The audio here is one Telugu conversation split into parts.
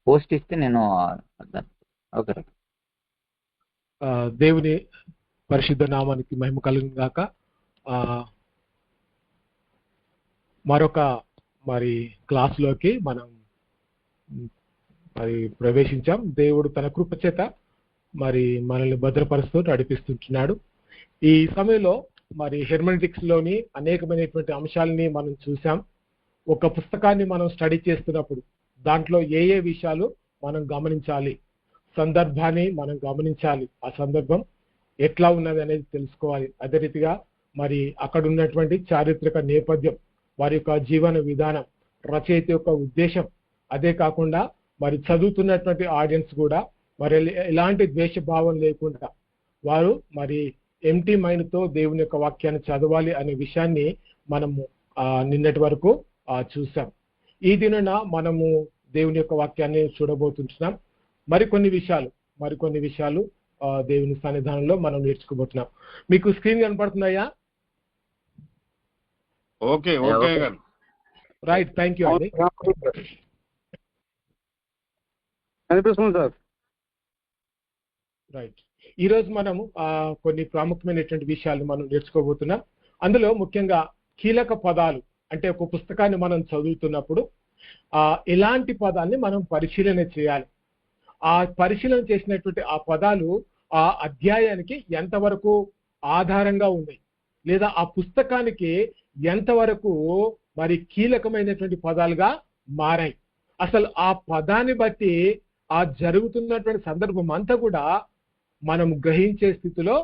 పోస్ట్ ఇస్తే నేను ఓకే. దేవుని పరిశుద్ధ నామానికి మహిమ కలుగును గాక. మరొక క్లాస్లోకి మనం ప్రవేశించాం. దేవుడు తన కృప చేత మనల్ని భద్రపరుస్తూ నడిపిస్తుంటున్నాడు. ఈ సమయంలో హెర్మెనెటిక్స్ లోని అనేకమైనటువంటి అంశాలని మనం చూసాం. ఒక పుస్తకాన్ని మనం స్టడీ చేస్తున్నప్పుడు దాంట్లో ఏ ఏ విషయాలు మనం గమనించాలి, సందర్భాన్ని మనం గమనించాలి, ఆ సందర్భం ఎట్లా ఉన్నది అనేది తెలుసుకోవాలి. అదే రీతిగా అక్కడ ఉన్నటువంటి చారిత్రక నేపథ్యం, వారి యొక్క జీవన విధానం, రచయిత యొక్క ఉద్దేశం, అదే కాకుండా చదువుతున్నటువంటి ఆడియన్స్ కూడా ఎలాంటి ద్వేషభావం లేకుండా వారు ఎంటీ మైండ్ తో దేవుని యొక్క వాక్యాన్ని చదవాలి అనే విషయాన్ని మనము నిన్నటి వరకు చూసాం. ఈ దినాన మనము దేవుని యొక్క వాక్యాన్ని చూడబోతుంటున్నాం. మరికొన్ని విషయాలు దేవుని సన్నిధానంలో మనం నేర్చుకోబోతున్నాం. మీకు స్క్రీన్ కనపడుతున్నాయా? ఓకే రైట్, థ్యాంక్ యూ అండి. కనిపిస్తుంది సార్. రైట్, ఈరోజు మనము కొన్ని ప్రాముఖ్యమైనటువంటి విషయాలు మనం నేర్చుకోబోతున్నాం. అందులో ముఖ్యంగా కీలక పదాలు, అంటే ఒక పుస్తకాన్ని మనం చదువుతున్నప్పుడు ఎలాంటి పదాన్ని మనం పరిశీలన చేయాలి, ఆ పరిశీలన చేసినటువంటి ఆ పదాలు ఆ అధ్యాయానికి ఎంతవరకు ఆధారంగా ఉన్నాయి, లేదా ఆ పుస్తకానికి ఎంతవరకు కీలకమైనటువంటి పదాలుగా మారాయి, అసలు ఆ పదాన్ని బట్టి ఆ జరుగుతున్నటువంటి సందర్భం అంతా కూడా మనం గ్రహించే స్థితిలో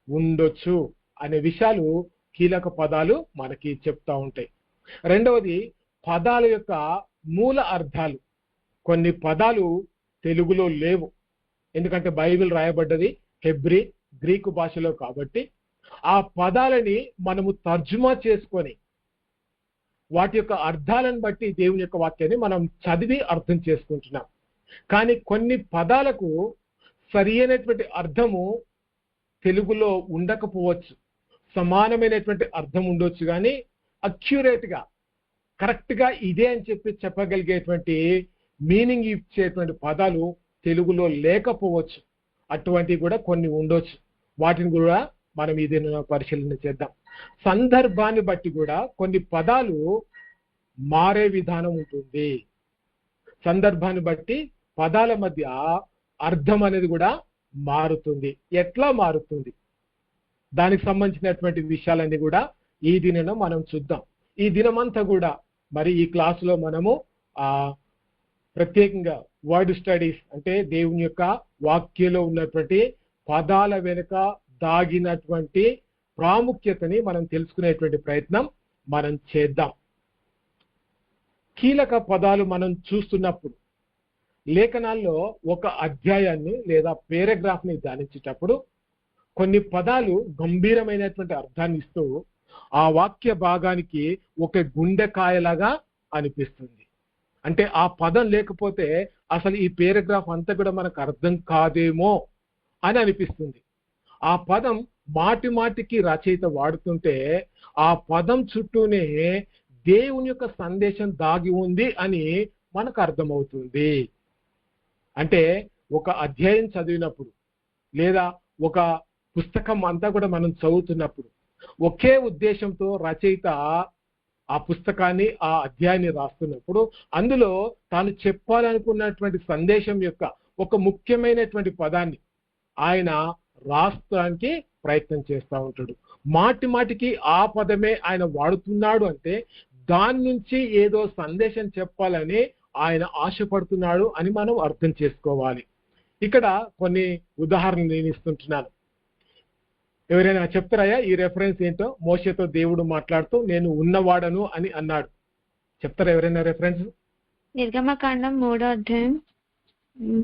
ఉండొచ్చు అనే విషయాలు కీలక పదాలు మనకి చెప్తా ఉంటాయి. రెండవది, పదాల యొక్క మూల అర్థాలు. కొన్ని పదాలు తెలుగులో లేవు, ఎందుకంటే బైబిల్ రాయబడ్డది హెబ్రీ గ్రీకు భాషలో కాబట్టి ఆ పదాలని మనము తర్జుమా చేసుకొని వాటి యొక్క అర్థాలను బట్టి దేవుని యొక్క వాక్యాన్ని మనం చదివి అర్థం చేసుకుంటున్నాం. కానీ కొన్ని పదాలకు సరి అయినటువంటి అర్థము తెలుగులో ఉండకపోవచ్చు, సమానమైనటువంటి అర్థం ఉండొచ్చు, కానీ అక్యురేట్ గా కరెక్ట్ గా ఇదే అని చెప్పగలిగేటువంటి మీనింగ్ ఇచ్చేటువంటి పదాలు తెలుగులో లేకపోవచ్చు. అటువంటివి కూడా కొన్ని ఉండొచ్చు, వాటిని కూడా మనం ఇది పరిశీలన చేద్దాం. సందర్భాన్ని బట్టి కూడా కొన్ని పదాలు మారే విధానం ఉంటుంది. సందర్భాన్ని బట్టి పదాల మధ్య అర్థం అనేది కూడా మారుతుంది. ఎట్లా మారుతుంది, దానికి సంబంధించినటువంటి విషయాలన్నీ కూడా ఈ దినం మనం చూద్దాం. ఈ దినమంతా కూడా ఈ క్లాసులో మనము ప్రత్యేకంగా వర్డ్ స్టడీస్, అంటే దేవుని యొక్క వాక్యంలో ఉన్నటువంటి పదాల వెనుక దాగినటువంటి ప్రాముఖ్యతని మనం తెలుసుకునేటువంటి ప్రయత్నం మనం చేద్దాం. కీలక పదాలు మనం చూస్తున్నప్పుడు లేఖనాల్లో ఒక అధ్యాయాన్ని లేదా పేరాగ్రాఫ్ ని ధ్యానించేటప్పుడు కొన్ని పదాలు గంభీరమైనటువంటి అర్థాన్ని ఇస్తూ ఆ వాక్య భాగానికి ఒక గుండెకాయలాగా అనిపిస్తుంది. అంటే ఆ పదం లేకపోతే అసలు ఈ పేరాగ్రాఫ్ అంతా కూడా మనకు అర్థం కాదేమో అని అనిపిస్తుంది. ఆ పదం మాటి మాటికి రచయిత వాడుతుంటే ఆ పదం చుట్టూనే దేవుని యొక్క సందేశం దాగి ఉంది అని మనకు అర్థమవుతుంది. అంటే ఒక అధ్యాయం చదివినప్పుడు లేదా ఒక పుస్తకం అంతా కూడా మనం చదువుతున్నప్పుడు ఒకే ఉద్దేశంతో రచయిత ఆ పుస్తకాన్ని, ఆ అధ్యాయాన్ని రాస్తున్నప్పుడు అందులో తాను చెప్పాలనుకున్నటువంటి సందేశం యొక్క ఒక ముఖ్యమైనటువంటి పదాన్ని ఆయన రాస్తానికి ప్రయత్నం చేస్తూ ఉంటాడు. మాటి మాటికి ఆ పదమే ఆయన వాడుతున్నాడు అంటే దాని నుంచి ఏదో సందేశం చెప్పాలని ఆయన ఆశపడుతున్నాడు అని మనం అర్థం చేసుకోవాలి. ఇక్కడ కొన్ని ఉదాహరణలు నేను ఇస్తుంటున్నాను. ఎవరైనా చెప్తారా ఈ రెఫరెన్స్ ఏంటో? మోషేతో దేవుడు మాట్లాడుతూ నేను ఉన్నవాడను అని అన్నాడు. చెప్తారా ఎవరైనా రెఫరెన్స్? నిర్గమకాండం 3వ అధ్యాయం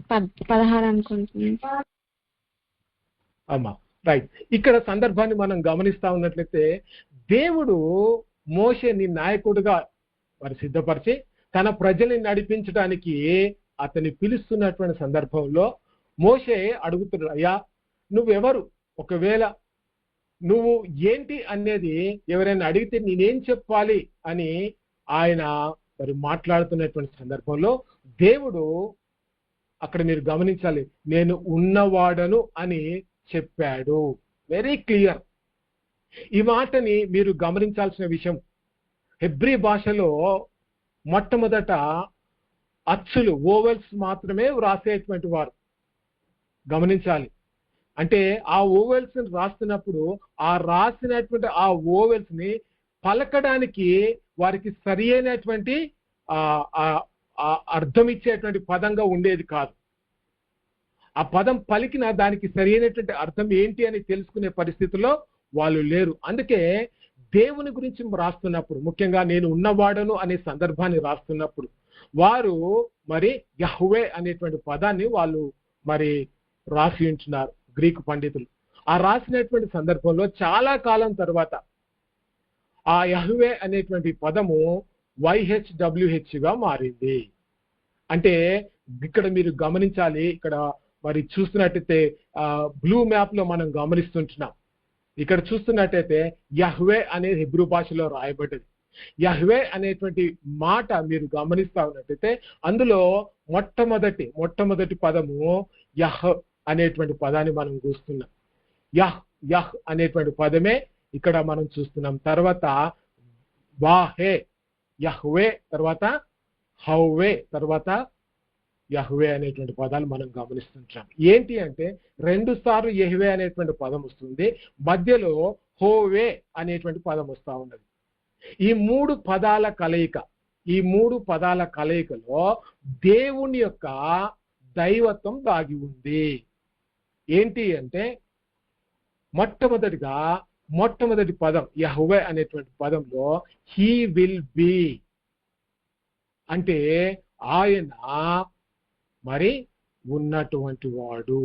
16 అనుకుంటున్నాను. అమ్మా, రైట్. ఇక్కడ సందర్భాన్ని మనం గమనిస్తా ఉన్నట్లయితే దేవుడు మోషేని నాయకుడిగా సిద్ధపరిచి తన ప్రజల్ని నడిపించడానికి అతన్ని పిలుస్తున్నటువంటి సందర్భంలో మోషే అడుగుతున్నాడు, అయ్యా నువ్వెవరు, ఒకవేళ నువ్వు ఏంటి అనేది ఎవరైనా అడిగితే నేనేం చెప్పాలి అని ఆయన మరి మాట్లాడుతున్నటువంటి సందర్భంలో దేవుడు అక్కడ మీరు గమనించాలి, నేను ఉన్నవాడను అని చెప్పాడు. Very clear. ఈ మాటని మీరు గమనించాల్సిన విషయం, హెబ్రీ భాషలో మొట్టమొదట అచ్చులు ఓవెల్స్ మాత్రమే వ్రాసేటువంటి వారు. గమనించాలి. అంటే ఆ ఓవెల్స్ ని రాస్తున్నప్పుడు ఆ రాసినటువంటి ఆ ఓవెల్స్ ని పలకడానికి వారికి సరి అయినటువంటి అర్థం ఇచ్చేటువంటి పదంగా ఉండేది కాదు. ఆ పదం పలికిన దానికి సరి అయినటువంటి అర్థం ఏంటి అని తెలుసుకునే పరిస్థితిలో వాళ్ళు లేరు. అందుకే దేవుని గురించి రాస్తున్నప్పుడు, ముఖ్యంగా నేను ఉన్నవాడను అనే సందర్భాన్ని రాస్తున్నప్పుడు వారు మరి యహ్వే అనేటువంటి పదాన్ని వాళ్ళు మరి రాసి ఉంటున్నారు గ్రీకు పండితులు. ఆ రాసినటువంటి సందర్భంలో చాలా కాలం తర్వాత ఆ యహ్వే అనేటువంటి పదము YHWH గా మారింది. అంటే ఇక్కడ మీరు గమనించాలి, ఇక్కడ మరి చూస్తున్నట్టయితే బ్లూ మ్యాప్ లో మనం గమనిస్తుంటున్నాం. ఇక్కడ చూస్తున్నట్టయితే యహ్వే అనేది హెబ్రూ భాషలో రాయబడ్డది. యహ్వే అనేటువంటి మాట మీరు గమనిస్తా ఉన్నట్టయితే అందులో మొట్టమొదటి పదము యహ్ అనేటువంటి పదాన్ని మనం చూస్తున్నాం. యహ్ అనేటువంటి పదమే ఇక్కడ మనం చూస్తున్నాం. తర్వాత వాహే యహ్వే, తర్వాత హౌవే, తర్వాత యహ్వే అనేటువంటి పదాలు మనం గమనిస్తుంటాం. ఏంటి అంటే 2 సార్లు యహ్వే అనేటువంటి పదం వస్తుంది, మధ్యలో హోవే అనేటువంటి పదం వస్తా ఉన్నది. ఈ 3 పదాల కలయికలో దేవుని యొక్క దైవత్వం దాగి ఉంది. ఏంటి అంటే మొట్టమొదటి పదం యహ్వే అనేటువంటి పదంలో హీ విల్ బి అంటే ఆయన మరి ఉన్నటువంటి వాడు.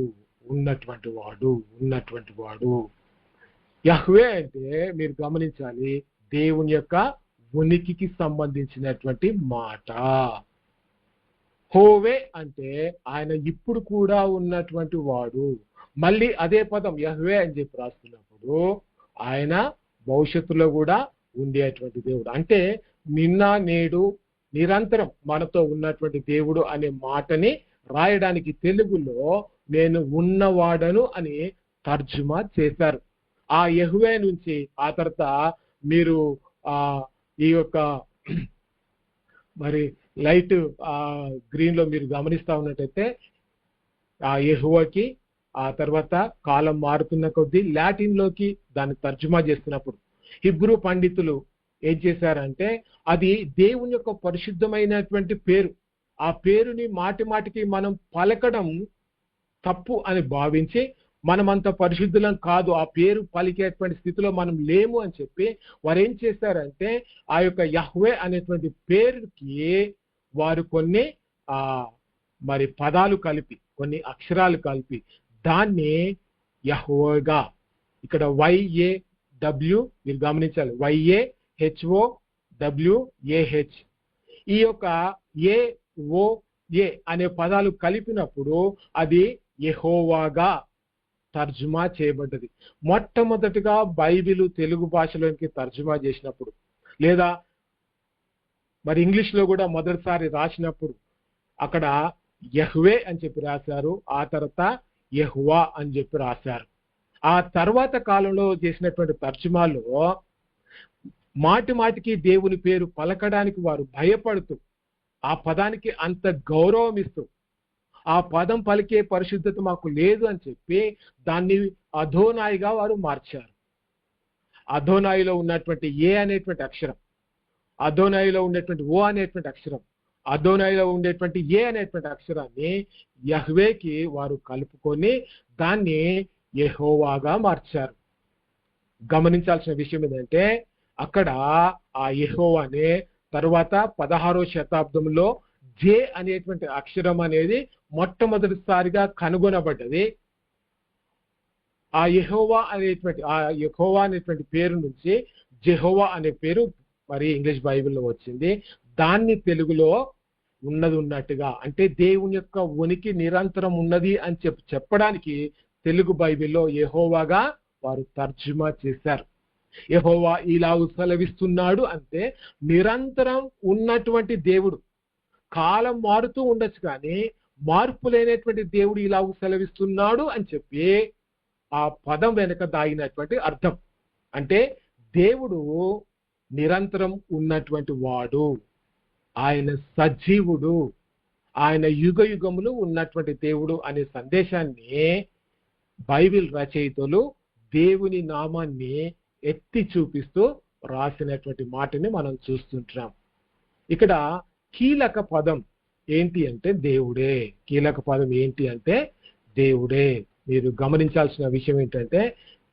యహ్వే అంటే మీరు గమనించాలి, దేవుని యొక్క ఉనికికి సంబంధించినటువంటి మాట. హోవే అంటే ఆయన ఇప్పుడు కూడా ఉన్నటువంటి వాడు. మళ్ళీ అదే పదం యహ్వే అని చెప్పి రాస్తున్నప్పుడు ఆయన భవిష్యత్తులో కూడా ఉండేటువంటి దేవుడు. అంటే నిన్న నేడు నిరంతరం మనతో ఉన్నటువంటి దేవుడు అనే మాటని రాయడానికి తెలుగులో నేను ఉన్నవాడను అని తర్జుమా చేశారు. ఆ యెహోవా నుంచి ఆ తర్వాత మీరు ఈ యొక్క మరి లైట్ గ్రీన్ లో మీరు గమనిస్తా ఉన్నట్టయితే ఆ యెహోవాకి ఆ తర్వాత కాలం మారుతున్న కొద్దీ లాటిన్ లోకి దాన్ని తర్జుమా చేస్తున్నప్పుడు హిబ్రూ పండితులు ఏం చేశారంటే అది దేవుని యొక్క పరిశుద్ధమైనటువంటి పేరు, ఆ పేరుని మాటి మాటికి మనం పలకడం తప్పు అని భావించి మనమంత పరిశుద్ధులం కాదు, ఆ పేరు పలికేటువంటి స్థితిలో మనం లేము అని చెప్పి వారు ఏం చేశారంటే ఆ యొక్క యహ్వే అనేటువంటి పేరుకి వారు కొన్ని మరి పదాలు కలిపి కొన్ని అక్షరాలు కలిపి దాన్ని యెహోవాగా ఇక్కడ YAW మీరు గమనించాలి, YAHOWAH ఈ యొక్క AOA అనే పదాలు కలిపినప్పుడు అది యెహోవాగా తర్జుమా చేయబడ్డది. మొట్టమొదటిగా బైబిల్ తెలుగు భాషలోకి తర్జుమా చేసినప్పుడు లేదా మరి ఇంగ్లీష్ లో కూడా మొదటిసారి రాసినప్పుడు అక్కడ యెహ్వే అని చెప్పి రాశారు, ఆ తర్వాత యెహోవా అని చెప్పి రాశారు. ఆ తర్వాత కాలంలో చేసినటువంటి తర్జుమాలో మాటి మాటికి దేవుని పేరు పలకడానికి వారు భయపడుతూ ఆ పదానికి అంత గౌరవం ఇస్తూ ఆ పదం పలికే పరిశుద్ధత మాకు లేదు అని చెప్పి దాన్ని అధోనాయిగా వారు మార్చారు. అధోనాయిలో ఉన్నటువంటి ఏ అనేటువంటి అక్షరం, అధోనాయిలో ఉండేటువంటి ఓ అనేటువంటి అక్షరం, అధోనాయిలో ఉండేటువంటి ఏ అనేటువంటి అక్షరాన్ని యెహ్వేకి వారు కలుపుకొని దాన్ని యెహోవాగా మార్చారు. గమనించాల్సిన విషయం ఏంటంటే అక్కడ ఆ యెహోవానే తర్వాత 16వ శతాబ్దంలో జే అనేటువంటి అక్షరం అనేది మొట్టమొదటిసారిగా కనుగొనబడ్డది. ఆ యెహోవా అనేటువంటి పేరు నుంచి జెహోవా అనే పేరు మరి ఇంగ్లీష్ బైబిల్లో వచ్చింది. దాన్ని తెలుగులో ఉన్నట్టుగా అంటే దేవుని యొక్క ఉనికి నిరంతరం ఉన్నది అని చెప్పడానికి తెలుగు బైబిల్లో యెహోవాగా వారు తర్జుమా చేశారు. యెహోవా ఇలాగు సెలవిస్తున్నాడు అంటే నిరంతరం ఉన్నటువంటి దేవుడు. కాలం మారుతూ ఉండొచ్చు కానీ మార్పు లేనటువంటి దేవుడు ఇలాగు సెలవిస్తున్నాడు అని చెప్పి ఆ పదం వెనుక దాగినటువంటి అర్థం. అంటే దేవుడు నిరంతరం ఉన్నటువంటి వాడు, ఆయన సజీవుడు, ఆయన యుగ యుగములు ఉన్నటువంటి దేవుడు అనే సందేశాన్ని బైబిల్ రచయితలు దేవుని నామాన్ని ఎత్తి చూపిస్తూ రాసినటువంటి మాటని మనం చూస్తుంటాం. ఇక్కడ కీలక పదం ఏంటి అంటే దేవుడే. కీలక పదం ఏంటి అంటే దేవుడే. మీరు గమనించాల్సిన విషయం ఏంటంటే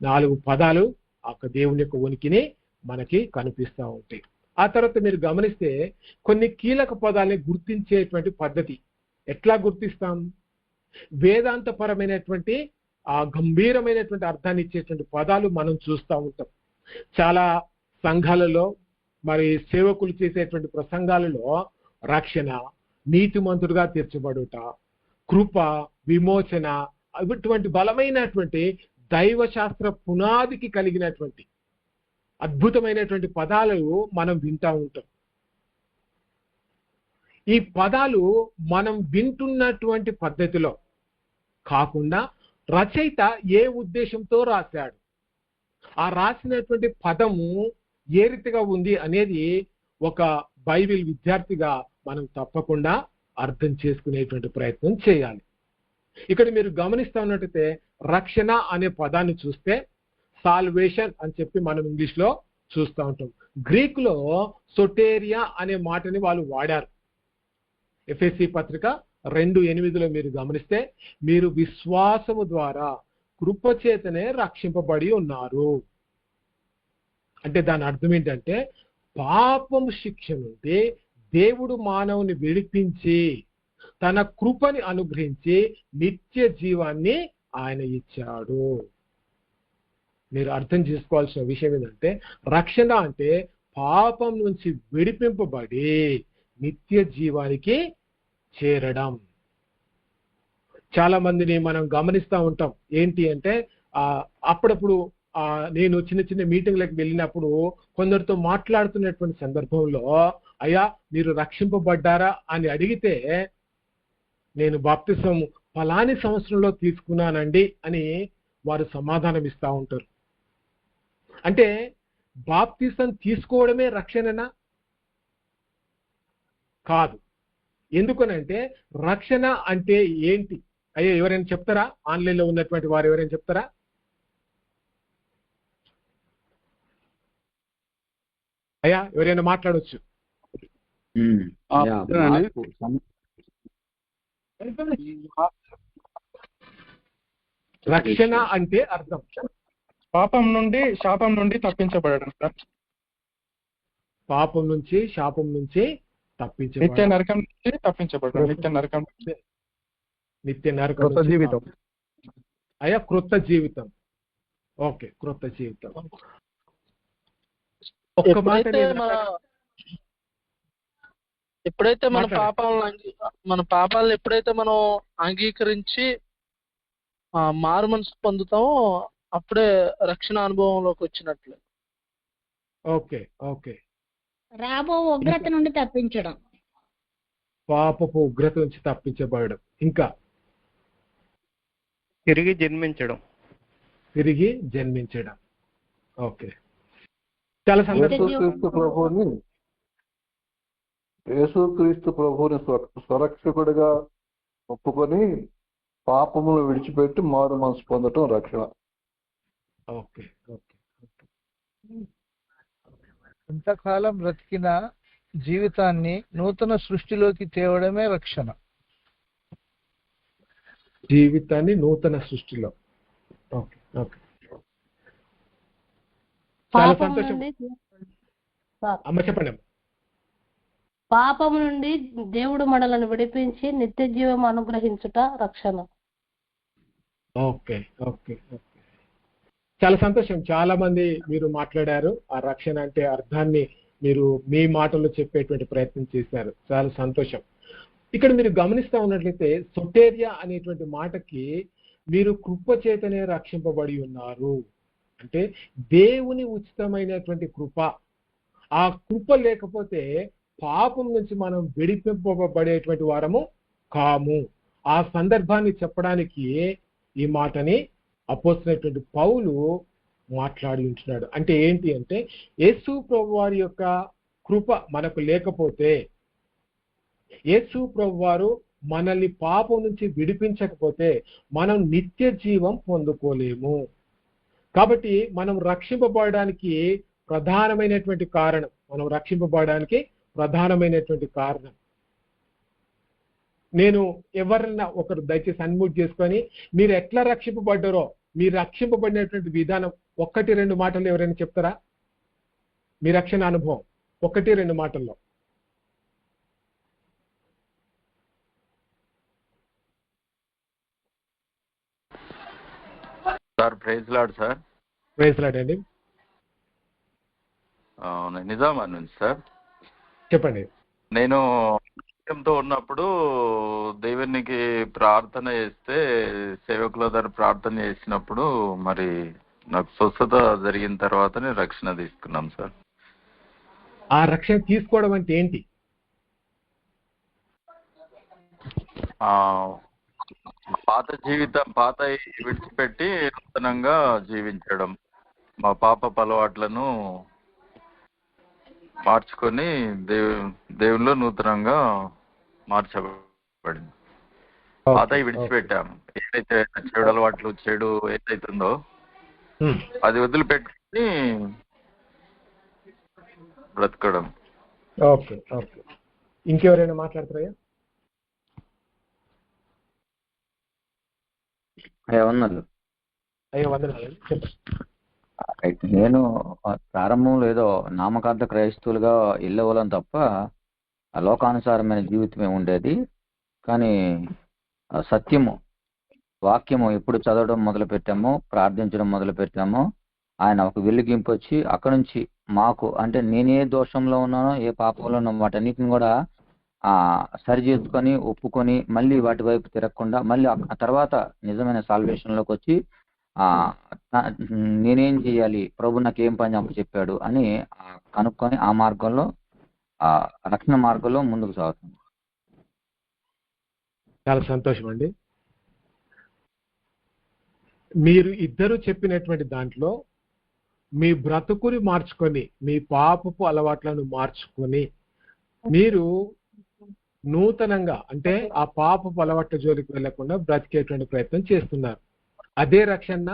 4 పదాలు ఆ దేవుని యొక్క ఉనికిని మనకి కనిపిస్తూ ఉంటాయి. ఆ తర్వాత మీరు గమనిస్తే కొన్ని కీలక పదాలని గుర్తించేటువంటి పద్ధతి ఎట్లా గుర్తిస్తాం? వేదాంతపరమైనటువంటి ఆ గంభీరమైనటువంటి అర్థాన్ని ఇచ్చేటువంటి పదాలు మనం చూస్తూ ఉంటాం. చాలా సంఘాలలో మరి సేవకులు చేసేటువంటి ప్రసంగాలలో రక్షణ, నీతిమంతుడుగా తీర్చబడుట, కృప, విమోచన, ఇటువంటి బలమైనటువంటి దైవశాస్త్ర పునాదికి కలిగినటువంటి అద్భుతమైనటువంటి పదాలు మనం వింటూ ఉంటాం. ఈ పదాలు మనం వింటున్నటువంటి పద్ధతిలో కాకుండా రచయిత ఏ ఉద్దేశంతో రాశాడు, ఆ రాసినటువంటి పదము ఏ రీతిగా ఉంది అనేది ఒక బైబిల్ విద్యార్థిగా మనం తప్పకుండా అర్థం చేసుకునేటువంటి ప్రయత్నం చేయాలి. ఇక్కడ మీరు గమనిస్తా ఉన్నట్టయితే రక్షణ అనే పదాన్ని చూస్తే సాల్వేషన్ అని చెప్పి మనం ఇంగ్లీష్ లో చూస్తూ ఉంటాం. గ్రీక్ లో సొటేరియా అనే మాటని వాళ్ళు వాడారు. ఎఫెసీ పత్రిక 2:8 మీరు గమనిస్తే మీరు విశ్వాసము ద్వారా కృపచేతనే రక్షింపబడి ఉన్నారు అంటే దాని అర్థం ఏంటంటే పాపము శిక్ష నుండి దేవుడు మానవుని విడిపించి తన కృపని అనుగ్రహించి నిత్య జీవాన్ని ఆయన ఇచ్చాడు. మీరు అర్థం చేసుకోవాల్సిన విషయం ఏంటంటే రక్షణ అంటే పాపం నుంచి విడిపింపబడి నిత్య జీవానికి చేరడం. చాలా మందిని మనం గమనిస్తూ ఉంటాం. ఏంటి అంటే అప్పుడప్పుడు నేను చిన్న చిన్న మీటింగ్లకు వెళ్ళినప్పుడు కొందరితో మాట్లాడుతున్నటువంటి సందర్భంలో అయ్యా మీరు రక్షింపబడ్డారా అని అడిగితే నేను బాప్తిసం ఫలాని సంవత్సరంలో తీసుకున్నానండి అని వారు సమాధానం ఇస్తూ ఉంటారు. అంటే బాప్తిసం తీసుకోవడమే రక్షణనా? కాదు. ఎందుకనంటే రక్షణ అంటే ఏంటి? అయ్యా ఎవరైనా చెప్తారా? ఆన్లైన్లో ఉన్నటువంటి వారు ఎవరైనా చెప్తారా? అయ్యా ఎవరైనా మాట్లాడవచ్చు. రక్షణ అంటే అర్థం పాపం నుండి శాపం నుండి తప్పించబడడం సార్. పాపం నుంచి శాపం నుంచి తప్పించబడడం, నిత్య నరకం నుంచి తప్పించబడడం, నిత్య నరకం నిత్య నరకం జీవితం. అయ్యా క్రొత్త జీవితం. ఓకే, క్రొత్త జీవితం. ఎప్పుడైతే మన పాపాలను ఎప్పుడైతే మనం అంగీకరించి మారు మనసు పొందుతామో అప్పుడే రక్షణ అనుభవంలోకి వచ్చినట్లే. Okay okay. రాబో ఉగ్రత నుండి తప్పించడం, పాపపు ఉగ్రత నుంచి తప్పించబడడం. ఇంకా తిరిగి జన్మించడం. తిరిగి జన్మించడం. ఓకే. చాలా యేసుక్రీస్తు ప్రభువుని స్వరక్షకుడిగా ఒప్పుకొని పాపములు విడిచిపెట్టి మారు మనసు పొందటం రక్షణ. Okay okay. ఇంతకాలం బ్రతికిన జీవితాన్ని నూతన సృష్టిలోకి తేవడమే రక్షణ. జీవితాన్ని నూతన సృష్టిలో. Okay okay. చాలా సంతోషం అమ్మ, చెప్పండి. పాపము నుండి దేవుడు మనలను విడిపించి నిత్య జీవం అనుగ్రహించుట రక్షణ. Okay okay okay. చాలా సంతోషం. చాలా మంది మీరు మాట్లాడారు. ఆ రక్షణ అంటే అర్థాన్ని మీరు మీ మాటల్లో చెప్పేటువంటి ప్రయత్నం చేశారు. చాలా సంతోషం. ఇక్కడ మీరు గమనిస్తా ఉన్నట్లయితే సొటేరియా అనేటువంటి మాటకి మీరు కృప చేతనే రక్షింపబడి ఉన్నారు అంటే దేవుని ఉచితమైనటువంటి కృప. ఆ కృప లేకపోతే పాపం నుంచి మనం విడిపింపబడేటువంటి వారము కాము. ఆ సందర్భాన్ని చెప్పడానికి ఈ మాటని అపోస్తలుడైనటువంటి పౌలు మాట్లాడి ఉంటున్నాడు. అంటే ఏంటి అంటే, యేసు ప్రభువారి యొక్క కృప మనకు లేకపోతే, యేసు ప్రభువారు మనల్ని పాపం నుంచి విడిపించకపోతే మనం నిత్య జీవం పొందుకోలేము. కాబట్టి మనం రక్షింపబడడానికి ప్రధానమైనటువంటి కారణం నేను ఎవరన్నా ఒకరు దయచేసి అన్మ్యూట్ చేసుకొని మీరు ఎట్లా రక్షింపబడ్డారో, మీరు రక్షింపబడినటువంటి విధానం 1-2 మాటలు ఎవరైనా చెప్తారా? మీ రక్షణ అనుభవం 1-2 మాటల్లో. Sir praise Lord sir. Praise Lord అండి. నిజామాబాద్ నుంచి సార్. చెప్పండి. నేను తో ఉన్నప్పుడు దేవునికి ప్రార్థన చేస్తే, సేవకుల దగ్గర ప్రార్థన చేసినప్పుడు మరి నాకు స్వస్థత జరిగిన తర్వాతనే రక్షణ తీసుకున్నాం సార్. ఆ రక్షణ తీసుకోవడం అంటే ఏంటి? పాత విడిచిపెట్టి నూతనంగా జీవించడం, మా పాప అలవాట్లను మార్చుకొని దేవుల్లో నూతనంగా మార్చబడింది. పాత విడిచిపెట్టాము. ఏదైతే చెడు అలవాట్లు, చెడు ఏదైతుందో అది వదిలిపెట్టుకుని బ్రతకడం. Okay okay. ఇంకెవరైనా మాట్లాడతారయ్యా? అయ్యా వందనాలు. నేను ప్రారంభంలో ఏదో నామకార్థ క్రైస్తవులుగా వెళ్ళేవాళ్ళం తప్ప లోకానుసారమైన జీవితమే ఉండేది. కానీ సత్యము, వాక్యము ఎప్పుడు చదవడం మొదలు పెట్టామో, ప్రార్థించడం మొదలు పెట్టామో, ఆయన ఒక వెలుగింపు వచ్చి అక్కడి నుంచి మాకు, అంటే నేనే దోషంలో ఉన్నానో, ఏ పాపంలో ఉన్నానో వాటన్నిటిని కూడా సరి చేసుకొని ఒప్పుకొని మళ్ళీ వాటి వైపు తిరగకుండా మళ్ళీ ఆ తర్వాత నిజమైన సాల్వేషన్లోకి వచ్చి నేనేం చేయాలి, ప్రభు నాకు ఏం పని చెప్పాడు అని కనుక్కొని ఆ మార్గంలో, ఆ రక్షణ మార్గంలో ముందుకు సాగుతుంది. చాలా సంతోషం అండి. మీరు ఇద్దరు చెప్పినటువంటి దాంట్లో మీ బ్రతుకుని మార్చుకొని, మీ పాపపు అలవాట్లను మార్చుకొని మీరు నూతనంగా, అంటే ఆ పాపపు అలవాట్ల జోలికి వెళ్లకుండా బ్రతికేటువంటి ప్రయత్నం చేస్తున్నారు. అదే రక్షణ.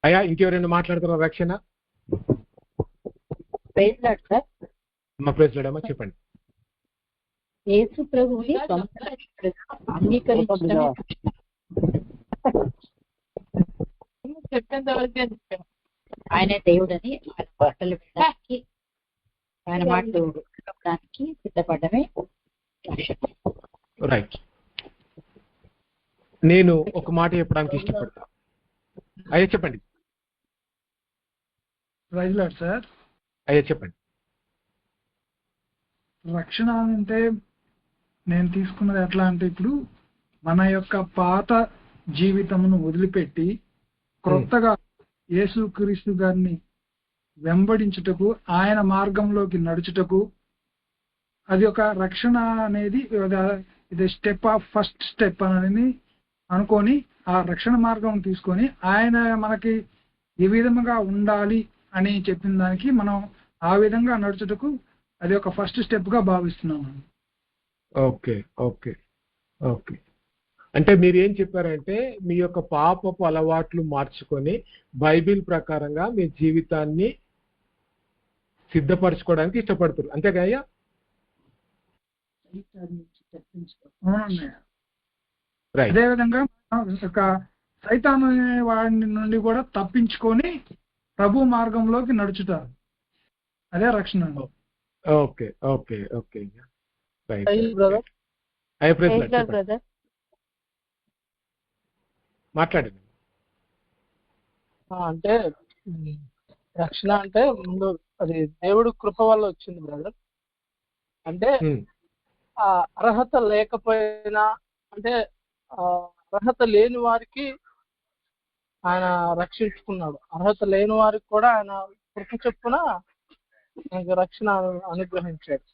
అయ్యా ఇంకెవరైనా మాట్లాడుతున్నారు రక్షణ? మా ప్రైజ్ లార్డ్ అమ్మా, చెప్పండి. యేసు ప్రభువుని అంగీకరించడమే ఆయన దేవుడని ఆయన బట్టలు పెట్టడానికి, ఆయన మాటలు వినడానికి సిద్ధపడమే. రైట్. నేను ఒక మాట చెప్పడానికి ఇష్టపడతా. అయ్యా చెప్పండి. Praise Lord sir. అయ్యా చెప్పండి. రక్షణ అంటే నేను తీసుకున్నది ఎట్లా అంటే, ఇప్పుడు మన యొక్క పాత జీవితమును వదిలిపెట్టి క్రొత్తగా యేసుక్రీస్తు గారిని వెంబడించుటకు, ఆయన మార్గంలోకి నడుచుటకు, అది ఒక రక్షణ అనేది ఇది ఫస్ట్ స్టెప్ అని అనుకొని ఆ రక్షణ మార్గం తీసుకొని ఆయన మనకి ఏ విధంగా ఉండాలి అని చెప్పిన దానికి మనం ఆ విధంగా నడుచుటకు అది ఒక ఫస్ట్ స్టెప్ గా భావిస్తున్నాను. Okay okay okay. అంటే మీరు ఏం చెప్పారంటే, మీ యొక్క పాపపు అలవాట్లు మార్చుకొని బైబిల్ ప్రకారంగా మీ జీవితాన్ని సిద్ధపరచుకోవడానికి ఇష్టపడుతున్నారు, అంతేగా అయ్యా? అదేవిధంగా ఒక సైతాను వాడి నుండి కూడా తప్పించుకొని ప్రభు మార్గంలోకి నడుచుతారు. అదే రక్షణ. Okay okay okay. మాట్లాడండి. అంటే రక్షణ అంటే ముందు అది దేవుడు కృప వల్ల వచ్చింది బ్రదర్. అంటే అర్హత లేకపోయినా అంటే అర్హత లేని వారికి ఆయన రక్షించుకున్నాడు. అర్హత లేని వారికి కూడా ఆయన కృప చొప్పున ఆయనకు రక్షణ అనుగ్రహించాడు.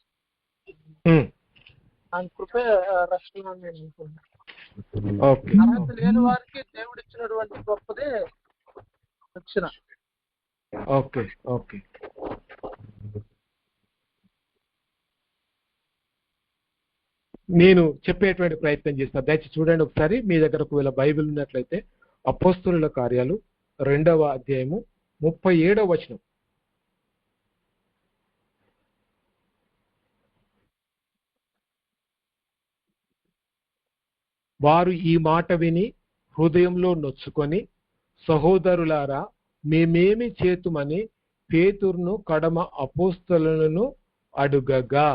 ఆయన కృపే రక్షణ అని నేను అనుకుంటున్నాను. అర్హత లేని వారికి దేవుడు ఇచ్చినటువంటి గొప్పదే రక్షణ. Okay okay. నేను చెప్పేటువంటి ప్రయత్నం చేస్తాను, దయచేసి చూడండి ఒకసారి. మీ దగ్గర ఒకవేళ బైబిల్ ఉన్నట్లయితే అపోస్తలుల కార్యాలు 2వ అధ్యాయము 37వ వచనం. వారు ఈ మాట విని హృదయంలో నొచ్చుకొని, సహోదరులారా మేమేమి చేతుమని పేతురును కడమ అపోస్తలులను అడుగగా.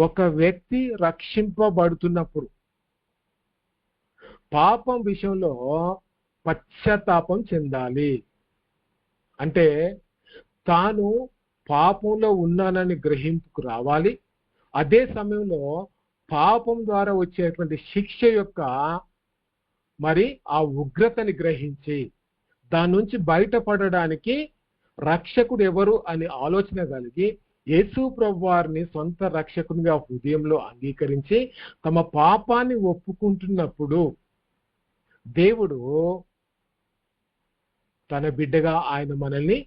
ఒక వ్యక్తి రక్షింపబడుతున్నప్పుడు పాపం విషయంలో పశ్చాత్తాపం చెందాలి. అంటే తాను పాపంలో ఉన్నానని గ్రహింపుకు రావాలి. అదే సమయంలో పాపం ద్వారా వచ్చేటువంటి శిక్ష యొక్క మరి ఆ ఉగ్రతని గ్రహించి దాని నుంచి బయటపడడానికి రక్షకుడు ఎవరు అని ఆలోచన కలిగి యేసు ప్రభువారిని సొంత రక్షకునిగా హృదయంలో అంగీకరించి తమ పాపాన్ని ఒప్పుకుంటున్నప్పుడు దేవుడు తన బిడ్డగా ఆయన మనల్ని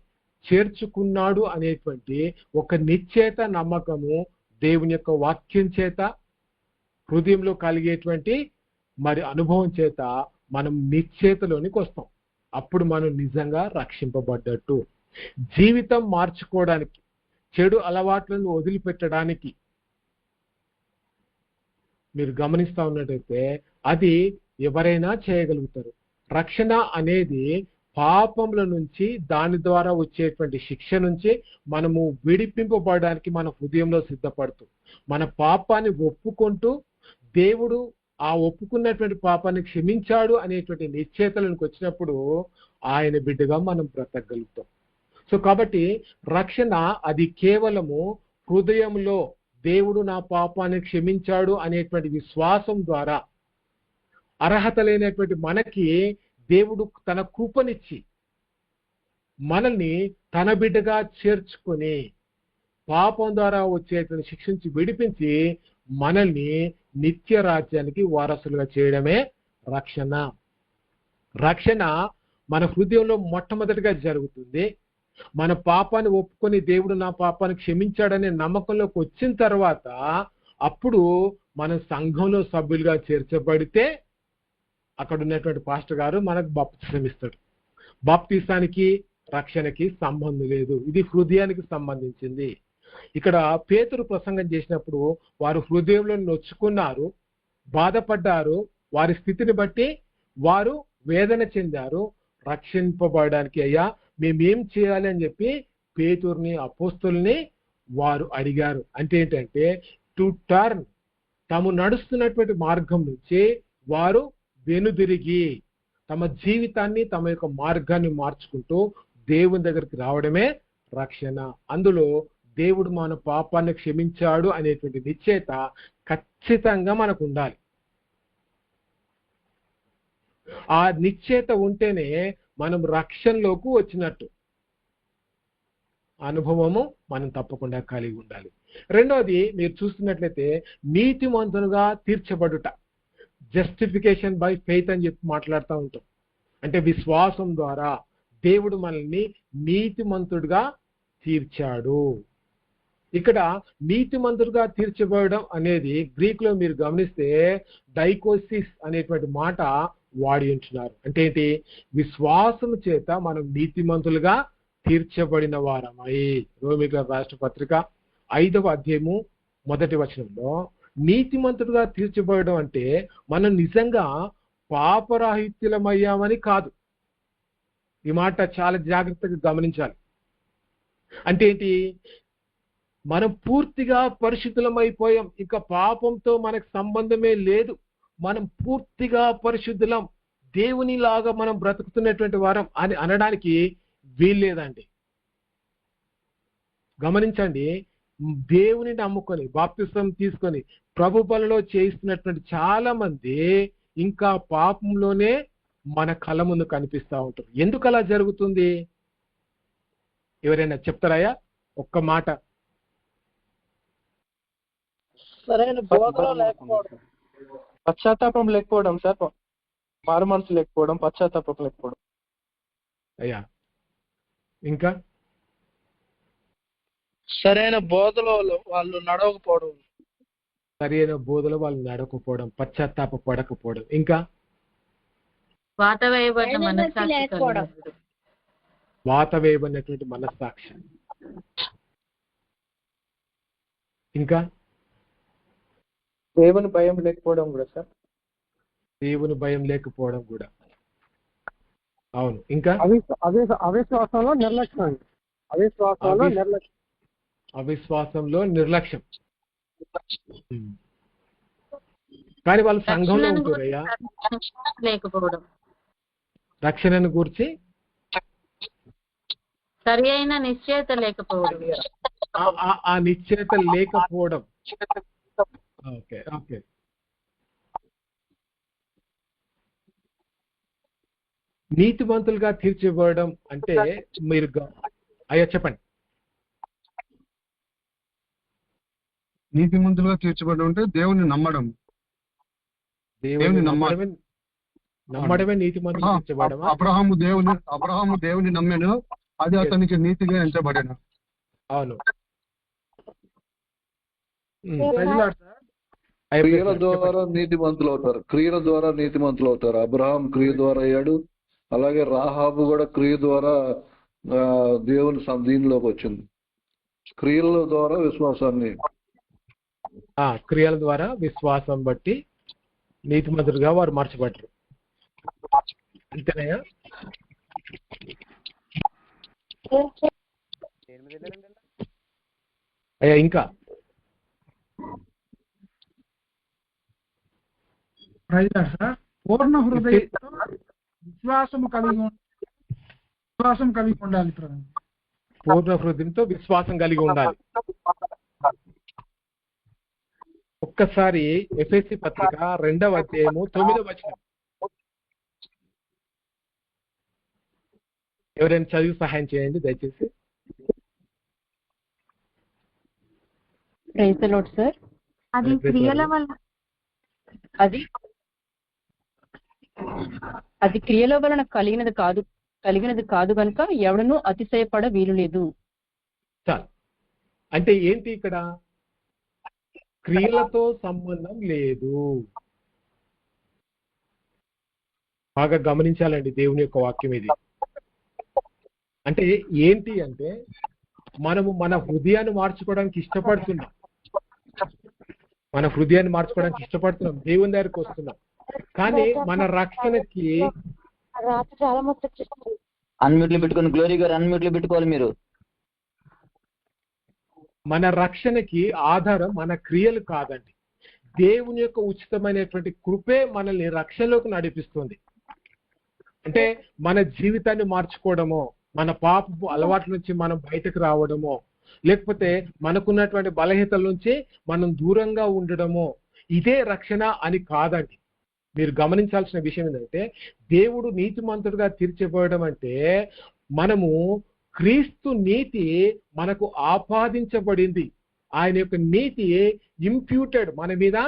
చేర్చుకున్నాడు అనేటువంటి ఒక నిశ్చేత నమ్మకము దేవుని యొక్క వాక్యం చేత హృదయంలో కలిగేటువంటి మరి అనుభవం చేత మనం నిశ్చేతలోనికి వస్తాం. అప్పుడు మనం నిజంగా రక్షింపబడ్డట్టు. జీవితం మార్చుకోవడానికి, చెడు అలవాట్లను వదిలిపెట్టడానికి మీరు గమనిస్తా ఉన్నట్టయితే అది ఎవరైనా చేయగలుగుతారు. రక్షణ అనేది పాపముల నుంచి, దాని ద్వారా వచ్చేటువంటి శిక్ష నుంచి మనము విడిపింపబడడానికి మన హృదయంలో సిద్ధపడుతూ మన పాపాన్ని ఒప్పుకుంటూ దేవుడు ఆ ఒప్పుకున్నటువంటి పాపాన్ని క్షమించాడు అనేటువంటి నిశ్చేతలకు వచ్చినప్పుడు ఆయన బిడ్డగా మనం బ్రతకగలుగుతాం. సో కాబట్టి రక్షణ అది కేవలము హృదయంలో దేవుడు నా పాపాన్ని క్షమించాడు అనేటువంటి విశ్వాసం ద్వారా అర్హత లేనటువంటి మనకి దేవుడు తన కృపనిచ్చి మనల్ని తన బిడ్డగా చేర్చుకొని పాపం ద్వారా వచ్చేటువంటి శిక్ష నుంచి విడిపించి మనల్ని నిత్య రాజ్యానికి వారసులుగా చేయడమే రక్షణ. రక్షణ మన హృదయంలో మొట్టమొదటిగా జరుగుతుంది. మన పాపాన్ని ఒప్పుకొని దేవుడు నా పాపాన్ని క్షమించాడనే నమ్మకంలోకి వచ్చిన తర్వాత అప్పుడు మన సంఘంలో సభ్యులుగా చేర్చబడితే అక్కడ ఉన్నటువంటి పాస్టర్ గారు మనకు బాప్తిసం ఇస్తాడు. బాప్తిసానికి రక్షణకి సంబంధం లేదు, ఇది హృదయానికి సంబంధించింది. ఇక్కడ పేతురు ప్రసంగం చేసినప్పుడు వారు హృదయంలో నొచ్చుకున్నారు, బాధపడ్డారు, వారి స్థితిని బట్టి వారు వేదన చెందారు. రక్షింపబడడానికి అయ్యా మేమేం చేయాలి అని చెప్పి పేతురుని అపోస్తలుని వారు అడిగారు. అంటే ఏంటంటే టు టర్న్, తాము నడుస్తున్నటువంటి మార్గం నుంచి వారు వెనుదిరిగి తమ జీవితాన్ని, తమ యొక్క మార్గాన్ని మార్చుకుంటూ దేవుని దగ్గరికి రావడమే రక్షణ. అందులో దేవుడు మన పాపాన్ని క్షమించాడు అనేటువంటి నిశ్చయత ఖచ్చితంగా మనకు ఉండాలి. ఆ నిశ్చయత ఉంటేనే మనం రక్షణలోకి వచ్చినట్టు అనుభవము మనం తప్పకుండా కలిగి ఉండాలి. రెండవది మీరు చూస్తున్నట్లయితే నీతిమంతులుగా తీర్చబడుట, జస్టిఫికేషన్ బై ఫెయిత్ అని చెప్పి మాట్లాడుతూ ఉంటాం. అంటే విశ్వాసం ద్వారా దేవుడు మనల్ని నీతిమంతుడిగా తీర్చాడు. ఇక్కడ నీతిమంతుడిగా తీర్చబడడం అనేది గ్రీకులో మీరు గమనిస్తే డైకోసిస్ అనేటువంటి మాట వాడి ఉంటున్నారు. అంటే ఏంటి? విశ్వాసం చేత మనం నీతిమంతులుగా తీర్చబడిన వారమై. రోమిల రాష్ట్ర పత్రిక 5వ అధ్యాయము 1వ వచనంలో నీతిమంతుడుగా తీర్చబడడం అంటే మనం నిజంగా పాపరాహిత్యులమయ్యామని కాదు. ఈ మాట చాలా జాగ్రత్తగా గమనించాలి. అంటే ఏంటి? మనం పూర్తిగా పరిశుద్ధులమైపోయాం, ఇంకా పాపంతో మనకు సంబంధమే లేదు, మనం పూర్తిగా పరిశుద్ధులం, దేవునిలాగా మనం బ్రతుకుతున్నటువంటి వారం అని అనడానికి వీల్లేదండి. గమనించండి, దేవుని నమ్ముకొని బాప్తిసం తీసుకొని ప్రభు పనిలో చేయిస్తున్నటువంటి చాలా మంది ఇంకా పాపంలోనే మన కళ్ళ ముందు కనిపిస్తూ ఉంటారు. ఎందుకు అలా జరుగుతుంది? ఎవరైనా చెప్తారాయా? ఒక్క మాట. సరైన బోధలో లేకపోవడం, పశ్చాత్తాపం లేకపోవడం సార్, మారు మనసు లేకపోవడం, పశ్చాత్తాపం లేకపోవడం. అయ్యా ఇంకా సరైన బోధలో వాళ్ళు నడవకపోవడం. సరైన బోధలో వాళ్ళు నడకపోవడం, పశ్చాత్తాప పడకపోవడం. ఇంకా వాత వేయబడిన మనస్సాక్షి, వాత వేయబడినటువంటి మనస్సాక్షి. ఇంకా దేవుని భయం లేకపోవడం కూడా సార్. దేవుని భయం లేకపోవడం కూడా. అవును. ఇంకా అవిశ్వాసంలో నిర్లక్ష్యం. అవిశ్వాసంలో నిర్లక్ష్యం. కానీ వాళ్ళు సంఘంలో ఉంటున్నారయ్యా. లేకపోవడం, రక్షణను గురించి సరి అయిన నిశ్చయత లేకపోవడం. ఆ నిశ్చయత లేకపోవడం. Okay okay. నీతిమంతులుగా తీర్చివ్వడం అంటే మీరు అయ్యా చెప్పండి. నీతిమంతులుగా తీర్చబడడం అంటే దేవుని నమ్మడం. దేవుని నమ్మడమే నీతిమంతులుగా తీర్చబడమా? అబ్రహాము దేవుని నమ్మాను, అది అతనికి నీతిగా ఎంచబడిన. అవును. క్రియల ద్వారా నీతిమంతులు అవుతారు. క్రియల ద్వారా నీతిమంతులు అవుతారు. అబ్రహాం క్రియ ద్వారా అయ్యాడు. అలాగే రాహాబు కూడా క్రియ ద్వారా దేవుని దీనిలోకి వచ్చింది. క్రియల ద్వారా విశ్వాసాన్ని, క్రియల ద్వారా విశ్వాసం బట్టి నీతిమంతులుగా వారు మార్చబడ్డారు. అంతేనయ్యా? అయ్యా ఇంకా పూర్ణ హృదయంతో విశ్వాసం కలిగి ఉండాలి. పూర్ణ హృదయంతో విశ్వాసం కలిగి ఉండాలి. ఒక్కసారి ఎఫెసీ పత్రిక 2వ అధ్యాయము 9వ వచనం ఎవరైనా చదివి సహాయం చేయండి దయచేసి. Praise the Lord sir. అది క్రియల వల్ల, అది క్రియల వలన కలిగినది కాదు కనుక ఎవడను అతిశయపడ వీలు లేదు. చాలు. అంటే ఏంటి ఇక్కడ? క్రియలతో సంబంధం లేదు. బాగా గమనించాలండి దేవుని యొక్క వాక్యం ఇది. అంటే ఏంటి అంటే మనము మన హృదయాన్ని మార్చుకోవడానికి ఇష్టపడుతున్నాం. దేవుని దగ్గరికి వస్తున్నాం. కానీ మన రక్షణకి అన్మ్యూట్లో పెట్టుకుని గ్లోరీ గారు అన్మ్యూట్లో పెట్టుకోవాలి మీరు. మన రక్షణకి ఆధారం మన క్రియలు కాదండి. దేవుని యొక్క ఉచితమైనటువంటి కృపే మనల్ని రక్షణలోకి నడిపిస్తుంది. అంటే మన జీవితాన్ని మార్చుకోవడమో, మన పాపపు అలవాట్ల నుంచి మనం బయటకు రావడమో, లేకపోతే మనకున్నటువంటి బలహీనతల నుంచి మనం దూరంగా ఉండడమో ఇదే రక్షణ అని కాదండి. మీరు గమనించాల్సిన విషయం ఏంటంటే దేవుడు నీతిమంతుడుగా తీర్చబడడం అంటే మనము క్రీస్తు నీతి మనకు ఆపాదించబడింది. ఆయన యొక్క నీతి ఇంప్యూటెడ్ మన మీద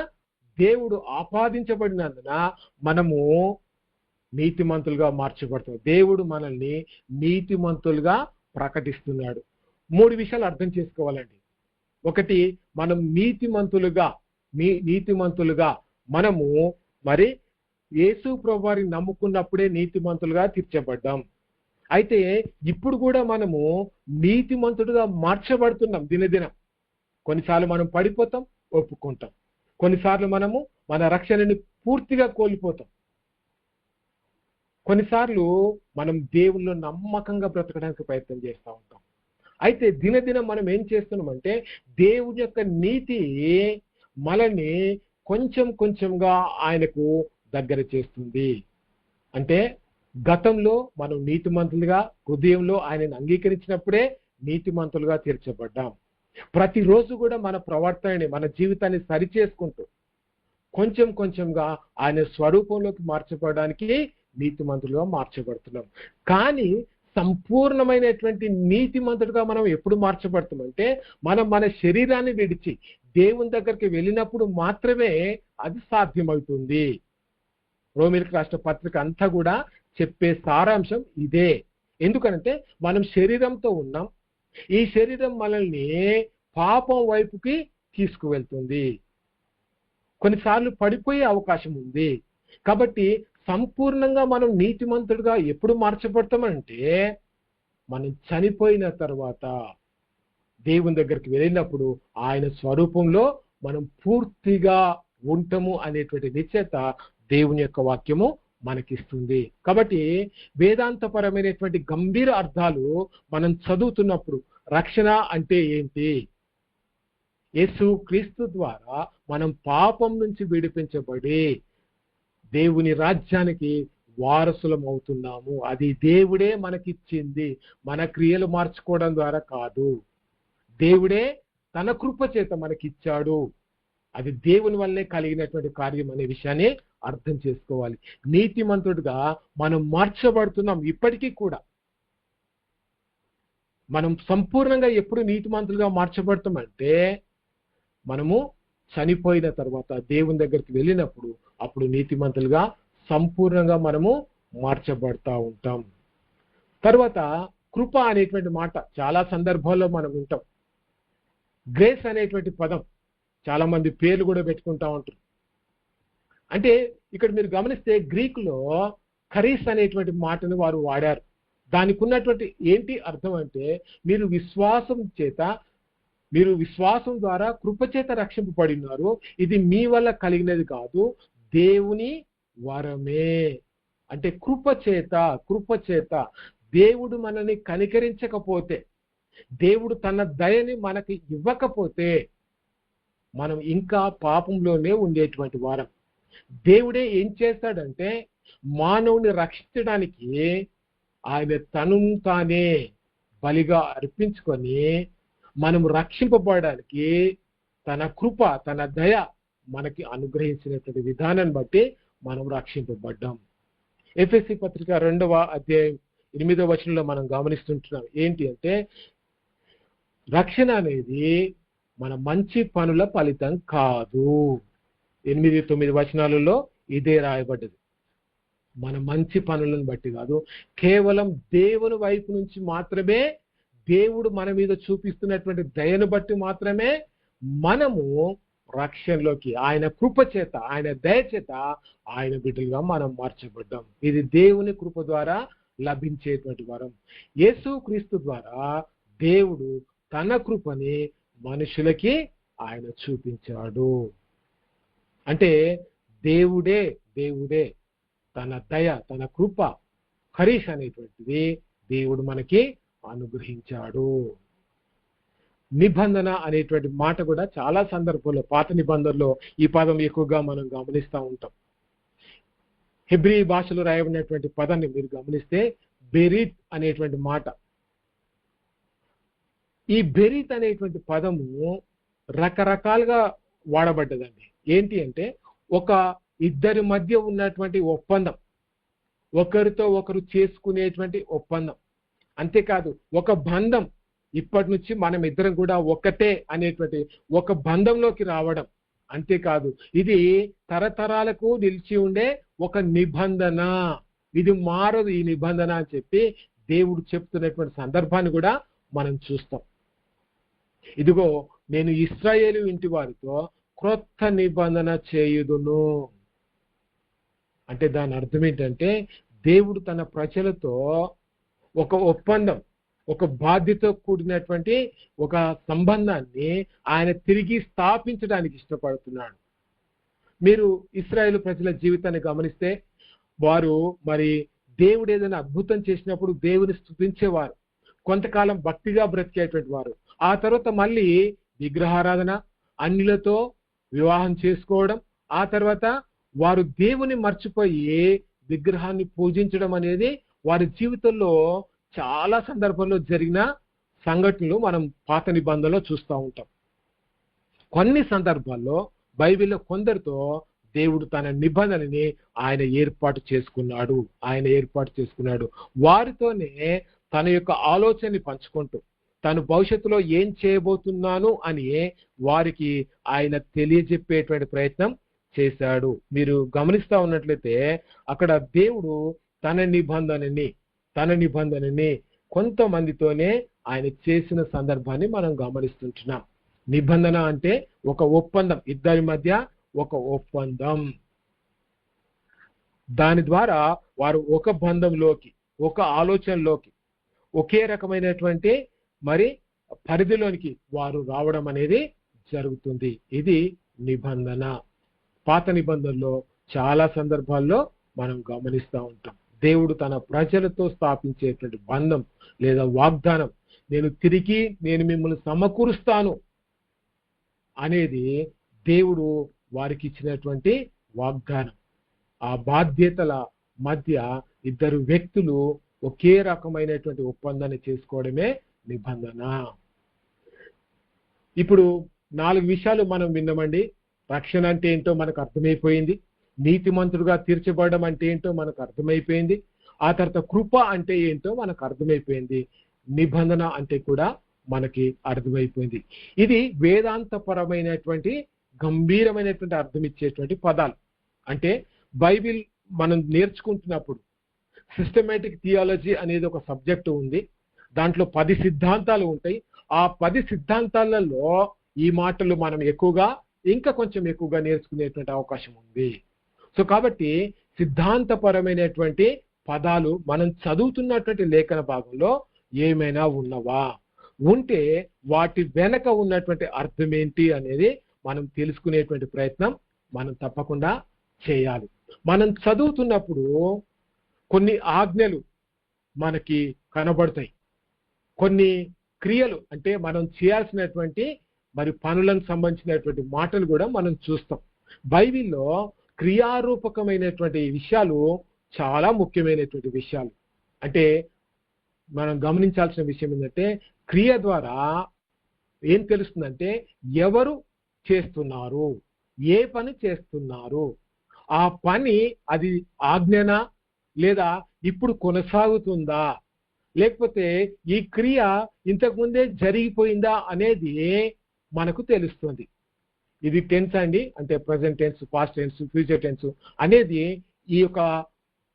దేవుడు ఆపాదించబడినందున మనము నీతిమంతులుగా మార్చబడుతుంది. దేవుడు మనల్ని నీతిమంతులుగా ప్రకటిస్తున్నాడు. 3 విషయాలు అర్థం చేసుకోవాలండి. ఒకటి, మనం నీతిమంతులుగా మనము మరి యేసు ప్రభువారిని నమ్ముకున్నప్పుడే నీతిమంతులుగా తీర్చబడ్డాం. అయితే ఇప్పుడు కూడా మనము నీతిమంతుడుగా మార్చబడుతున్నాం దినదినం. కొన్నిసార్లు మనం పడిపోతాం, ఒప్పుకుంటాం. కొన్నిసార్లు మనము మన రక్షణని పూర్తిగా కోల్పోతాం. కొన్నిసార్లు మనం దేవుల్లో నమ్మకంగా బ్రతకడానికి ప్రయత్నం చేస్తూ ఉంటాం. అయితే దినదినం మనం ఏం చేస్తున్నామంటే దేవుని యొక్క నీతి మనల్ని కొంచెం కొంచెంగా ఆయనకు దగ్గర చేస్తుంది. అంటే గతంలో మనం నీతిమంతులుగా హృదయంలో ఆయనను అంగీకరించినప్పుడే నీతిమంతులుగా తీర్చబడ్డాం. ప్రతిరోజు కూడా మన ప్రవర్తనని, మన జీవితాన్ని సరిచేసుకుంటూ కొంచెం కొంచెంగా ఆయన స్వరూపంలోకి మార్చబడడానికి నీతిమంతులుగా మార్చబడుతున్నాం. కానీ సంపూర్ణమైనటువంటి నీతిమంతుడుగా మనం ఎప్పుడు మార్చబడుతున్నామంటే మనం మన శరీరాన్ని విడిచి దేవుని దగ్గరికి వెళ్ళినప్పుడు మాత్రమే అది సాధ్యమవుతుంది. రోమీయులకు రాసిన పత్రిక అంతా కూడా చెప్పే సారాంశం ఇదే. ఎందుకంటే మనం శరీరంతో ఉన్నాం, ఈ శరీరం మనల్ని పాపం వైపుకి తీసుకువెళ్తుంది, కొన్నిసార్లు పడిపోయే అవకాశం ఉంది. కాబట్టి సంపూర్ణంగా మనం నీతిమంతుడుగా ఎప్పుడు మార్చబడతామంటే మనం చనిపోయిన తర్వాత దేవుని దగ్గరికి వెళ్ళినప్పుడు ఆయన స్వరూపంలో మనం పూర్తిగా ఉంటాము అనేటువంటి నిశ్చయత దేవుని యొక్క వాక్యము మనకిస్తుంది. కాబట్టి వేదాంతపరమైనటువంటి గంభీర అర్థాలు మనం చదువుతున్నప్పుడు రక్షణ అంటే ఏంటి, యేసు క్రీస్తు ద్వారా మనం పాపం నుంచి విడిపించబడి దేవుని రాజ్యానికి వారసులం అవుతున్నాము. అది దేవుడే మనకిచ్చింది, మన క్రియలు మార్చుకోవడం ద్వారా కాదు. దేవుడే తన కృప చేత మనకిచ్చాడు. అది దేవుని వల్లే కలిగినటువంటి కార్యం అనే విషయాన్ని అర్థం చేసుకోవాలి. నీతిమంతుడిగా మనం మార్చబడుతున్నాం. ఇప్పటికీ కూడా మనం సంపూర్ణంగా ఎప్పుడు నీతిమంతులుగా మార్చబడతామంటే మనము చనిపోయిన తర్వాత దేవుని దగ్గరికి వెళ్ళినప్పుడు అప్పుడు నీతిమంతులుగా సంపూర్ణంగా మనము మార్చబడతా ఉంటాం. తర్వాత కృప అనేటువంటి మాట చాలా సందర్భాల్లో మనం వింటాం. గ్రేస్ అనేటువంటి పదం చాలా మంది పేర్లు కూడా పెట్టుకుంటా ఉంటారు. అంటే ఇక్కడ మీరు గమనిస్తే గ్రీకులో కరీస్ అనేటువంటి మాటను వారు వాడారు. దానికి ఉన్నటువంటి ఏంటి అర్థం అంటే మీరు విశ్వాసం ద్వారా కృపచేత రక్షింపబడినారు, ఇది మీ వల్ల కలిగినది కాదు, దేవుని వరమే. అంటే కృపచేత దేవుడు మనల్ని కనికరించకపోతే, దేవుడు తన దయని మనకి ఇవ్వకపోతే మనం ఇంకా పాపంలోనే ఉండేటువంటి వారం. దేవుడే ఏం చేస్తాడంటే మానవుని రక్షించడానికి ఆయన తను తానే బలిగా అర్పించుకొని మనం రక్షింపబడడానికి తన కృప, తన దయ మనకి అనుగ్రహించినటువంటి విధానాన్ని బట్టి మనం రక్షింపబడ్డాం. ఎఫెసీ పత్రిక 2వ అధ్యాయం 8వ వచనంలో మనం గమనిస్తుంటున్నాం. ఏంటి అంటే రక్షణ అనేది మన మంచి పనుల ఫలితం కాదు. 8-9 వచనాలలో ఇదే రాయబడ్డది. మన మంచి పనులను బట్టి కాదు, కేవలం దేవుని వైపు నుంచి మాత్రమే, దేవుడు మన మీద చూపిస్తున్నటువంటి దయను బట్టి మాత్రమే మనము రక్షణలోకి ఆయన కృప చేత, ఆయన దయ చేత ఆయన బిడ్డలుగా మనం మార్చబడ్డాం. ఇది దేవుని కృప ద్వారా లభించేటువంటి వరం. యేసు క్రీస్తు ద్వారా దేవుడు తన కృపని మనుషులకి ఆయన చూపించాడు. అంటే దేవుడే తన దయ, తన కృప, కరీష్ అనేటువంటిది దేవుడు మనకి అనుగ్రహించాడు. నిబంధన అనేటువంటి మాట కూడా చాలా సందర్భాల్లో పాత నిబంధనలో ఈ పదం ఎక్కువగా మనం గమనిస్తూ ఉంటాం. హెబ్రీ భాషలో రాయబడినటువంటి పదాన్ని మీరు గమనిస్తే బెరీత్ అనేటువంటి మాట. ఈ బెరీత్ అనేటువంటి పదము రకరకాలుగా వాడబడ్డదండి. ఏంటి అంటే ఒక ఇద్దరి మధ్య ఉన్నటువంటి ఒప్పందం, ఒకరితో ఒకరు చేసుకునేటువంటి ఒప్పందం. అంతేకాదు ఒక బంధం, ఇప్పటి నుంచి మనం ఇద్దరం కూడా ఒకటే అనేటువంటి ఒక బంధంలోకి రావడం. అంతేకాదు ఇది తరతరాలకు నిలిచి ఉండే ఒక నిబంధన, ఇది మారదు ఈ నిబంధన అని చెప్పి దేవుడు చెప్తున్నటువంటి సందర్భాన్ని కూడా మనం చూస్తాం. ఇదిగో నేను ఇశ్రాయేలు ఇంటి వారితో క్రొత్త నిబంధన చేయుదును అంటే దాని అర్థం ఏంటంటే దేవుడు తన ప్రజలతో ఒక ఒప్పందం, ఒక బాధ్యత కూడినటువంటి ఒక సంబంధాన్ని ఆయన తిరిగి స్థాపించడానికి ఇష్టపడుతున్నాడు. మీరు ఇశ్రాయేలు ప్రజల జీవితాన్ని గమనిస్తే వారు మరి దేవుడు ఏదైనా అద్భుతం చేసినప్పుడు దేవుని స్తుతించేవారు, కొంతకాలం భక్తిగా బ్రతికేటువంటి వారు. ఆ తర్వాత మళ్ళీ విగ్రహారాధన, అన్యులతో వివాహం చేసుకోవడం, ఆ తర్వాత వారు దేవుని మర్చిపోయి విగ్రహాన్ని పూజించడం అనేది వారి జీవితంలో చాలా సందర్భాల్లో జరిగిన సంఘటనలు మనం పాత నిబంధనలో చూస్తూ ఉంటాం. కొన్ని సందర్భాల్లో బైబిల్లో కొందరితో దేవుడు తన నిబంధనని ఆయన ఏర్పాటు చేసుకున్నాడు. వారితోనే తన యొక్క ఆలోచనని పంచుకుంటూ తను భవిష్యత్తులో ఏం చేయబోతున్నాను అని వారికి ఆయన తెలియజెప్పేటువంటి ప్రయత్నం చేశాడు. మీరు గమనిస్తా ఉన్నట్లయితే అక్కడ దేవుడు తన నిబంధనని కొంతమందితోనే ఆయన చేసిన సందర్భాన్ని మనం గమనిస్తుంటున్నాం. నిబంధన అంటే ఒక ఒప్పందం, ఇద్దరి మధ్య ఒక ఒప్పందం. దాని ద్వారా వారు ఒక బంధంలోకి, ఒక ఆలోచనలోకి, ఒకే రకమైనటువంటి మరి పరిధిలోనికి వారు రావడం అనేది జరుగుతుంది. ఇది నిబంధన. పాత నిబంధనలో చాలా సందర్భాల్లో మనం గమనిస్తూ ఉంటాం. దేవుడు తన ప్రజలతో స్థాపించేటువంటి బంధం లేదా వాగ్దానం, నేను మిమ్మల్ని సమకూరుస్తాను అనేది దేవుడు వారికి ఇచ్చినటువంటి వాగ్దానం. ఆ బాధ్యతల మధ్య ఇద్దరు వ్యక్తులు ఒకే రకమైనటువంటి ఒప్పందాన్ని చేసుకోవడమే నిబంధన. ఇప్పుడు 4 విషయాలు మనం విన్నామండి. రక్షణ అంటే ఏంటో మనకు అర్థమైపోయింది. నీతిమంతుడుగా తీర్చబడడం అంటే ఏంటో మనకు అర్థమైపోయింది. ఆ తర్వాత కృప అంటే ఏంటో మనకు అర్థమైపోయింది. నిబంధన అంటే కూడా మనకి అర్థమైపోయింది. ఇది వేదాంతపరమైనటువంటి గంభీరమైనటువంటి అర్థం ఇచ్చేటువంటి పదాలు. అంటే బైబిల్ మనం నేర్చుకుంటున్నప్పుడు సిస్టమేటిక్ థియాలజీ అనేది ఒక సబ్జెక్టు ఉంది. దాంట్లో 10 సిద్ధాంతాలు ఉంటాయి. ఆ 10 సిద్ధాంతాలలో ఈ మాటలు మనం ఇంకా కొంచెం ఎక్కువగా నేర్చుకునేటువంటి అవకాశం ఉంది. సో కాబట్టి సిద్ధాంతపరమైనటువంటి పదాలు మనం చదువుతున్నటువంటి లేఖన భాగంలో ఏమైనా ఉన్నవా, ఉంటే వాటి వెనక ఉన్నటువంటి అర్థం ఏంటి అనేది మనం తెలుసుకునేటువంటి ప్రయత్నం మనం తప్పకుండా చేయాలి. మనం చదువుతున్నప్పుడు కొన్ని ఆజ్ఞలు మనకి కనబడతాయి, కొన్ని క్రియలు అంటే మనం చేయాల్సినటువంటి మరి పనులకు సంబంధించినటువంటి మాటలు కూడా మనం చూస్తాం. బైబిల్లో క్రియారూపకమైనటువంటి విషయాలు చాలా ముఖ్యమైనటువంటి విషయాలు. అంటే మనం గమనించాల్సిన విషయం ఏంటంటే క్రియ ద్వారా ఏం తెలుస్తుందంటే ఎవరు చేస్తున్నారు, ఏ పని చేస్తున్నారు, ఆ పని అది ఆజ్ఞనా లేదా ఇప్పుడు కొనసాగుతుందా, లేకపోతే ఈ క్రియ ఇంతకుముందే జరిగిపోయిందా అనేది మనకు తెలుస్తుంది. ఇది టెన్స్ అండి, అంటే present tense, past tense, future tense అనేది ఈ యొక్క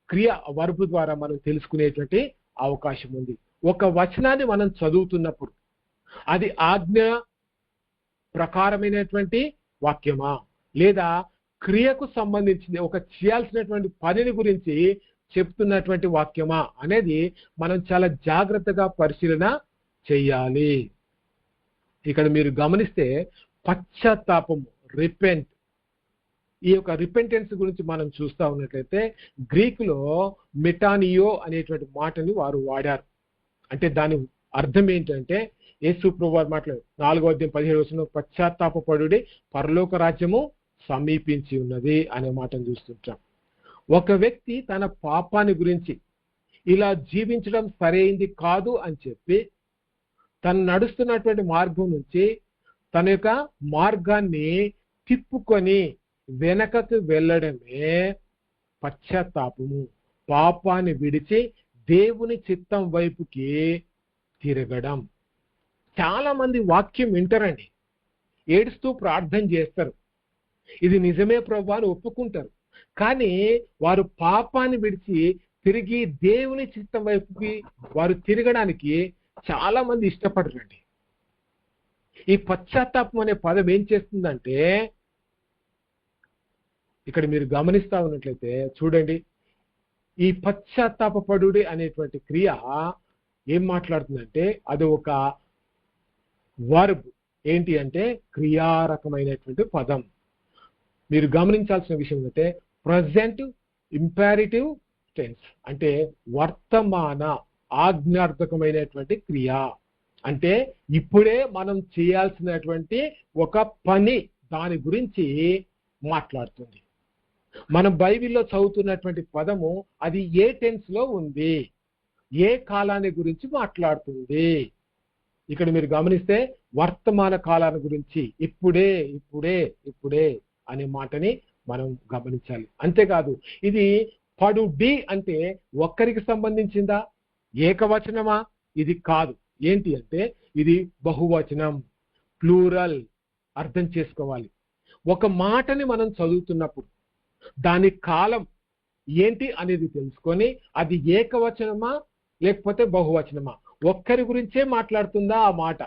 క్రియ వర్బ్ ద్వారా మనం తెలుసుకునేటువంటి అవకాశం ఉంది. ఒక వచనాన్ని మనం చదువుతున్నప్పుడు అది ఆజ్ఞ ప్రకారమైనటువంటి వాక్యమా లేదా క్రియకు సంబంధించింది, ఒక చేయాల్సినటువంటి పనిని గురించి చెప్తున్నటువంటి వాక్యమా అనేది మనం చాలా జాగ్రత్తగా పరిశీలన చేయాలి. ఇక్కడ మీరు గమనిస్తే పశ్చాత్తాపము, రిపెంట్, ఈ యొక్క రిపెంటెన్స్ గురించి మనం చూస్తూ ఉన్నట్లయితే గ్రీకులో మెటానియో అనేటువంటి మాటని వారు వాడారు. అంటే దాని అర్థం ఏంటంటే యేసు ప్రభువు మాటలు 4:17 పశ్చాత్తాపపడుడి పరలోక రాజ్యము సమీపించి ఉన్నది అనే మాటను చూస్తుంటాం. ఒక వ్యక్తి తన పాపాన్ని గురించి ఇలా జీవించడం సరైంది కాదు అని చెప్పి తను నడుస్తున్నటువంటి మార్గం నుంచి తన యొక్క మార్గాన్ని తిప్పుకొని వెనకకు వెళ్ళడమే పశ్చాత్తాపము. పాపాన్ని విడిచి దేవుని చిత్తం వైపుకి తిరగడం. చాలా మంది వాక్యం వింటారండి, ఏడుస్తూ ప్రార్థన చేస్తారు, ఇది నిజమే ప్రభు అని ఒప్పుకుంటారు. కానీ వారు పాపాన్ని విడిచి తిరిగి దేవుని చిత్తం వైపుకి వారు తిరగడానికి చాలా మంది ఇష్టపడరండి. ఈ పశ్చాత్తాపం అనే పదం ఏం చేస్తుందంటే ఇక్కడ మీరు గమనిస్తా ఉన్నట్లయితే చూడండి, ఈ పశ్చాత్తాపపడుడి అనేటువంటి క్రియ ఏం మాట్లాడుతుందంటే అది ఒక వర్బ్. ఏంటి అంటే క్రియారకమైనటువంటి పదం. మీరు గమనించాల్సిన విషయం ఏంటంటే ప్రజెంట్ ఇంపారిటివ్ టెన్స్, అంటే వర్తమాన ఆజ్ఞార్థకమైనటువంటి క్రియ. అంటే ఇప్పుడే మనం చేయాల్సినటువంటి ఒక పని దాని గురించి మాట్లాడుతుంది. మనం బైబిల్లో చదువుతున్నటువంటి పదము అది ఏ టెన్స్ లో ఉంది, ఏ కాలాన్ని గురించి మాట్లాడుతుంది, ఇక్కడ మీరు గమనిస్తే వర్తమాన కాలాన్ని గురించి ఇప్పుడే ఇప్పుడే ఇప్పుడే అనే మాటని మనం గమనించాలి. అంతేకాదు ఇది పడుడి అంటే ఒక్కరికి సంబంధించిందా, ఏకవచనమా? ఇది కాదు. ఏంటి అంటే ఇది బహువచనం, ప్లూరల్. అర్థం చేసుకోవాలి. ఒక మాటని మనం చదువుతున్నప్పుడు దాని కాలం ఏంటి అనేది తెలుసుకొని అది ఏకవచనమా లేకపోతే బహువచనమా, ఒక్కరి గురించే మాట్లాడుతుందా ఆ మాట,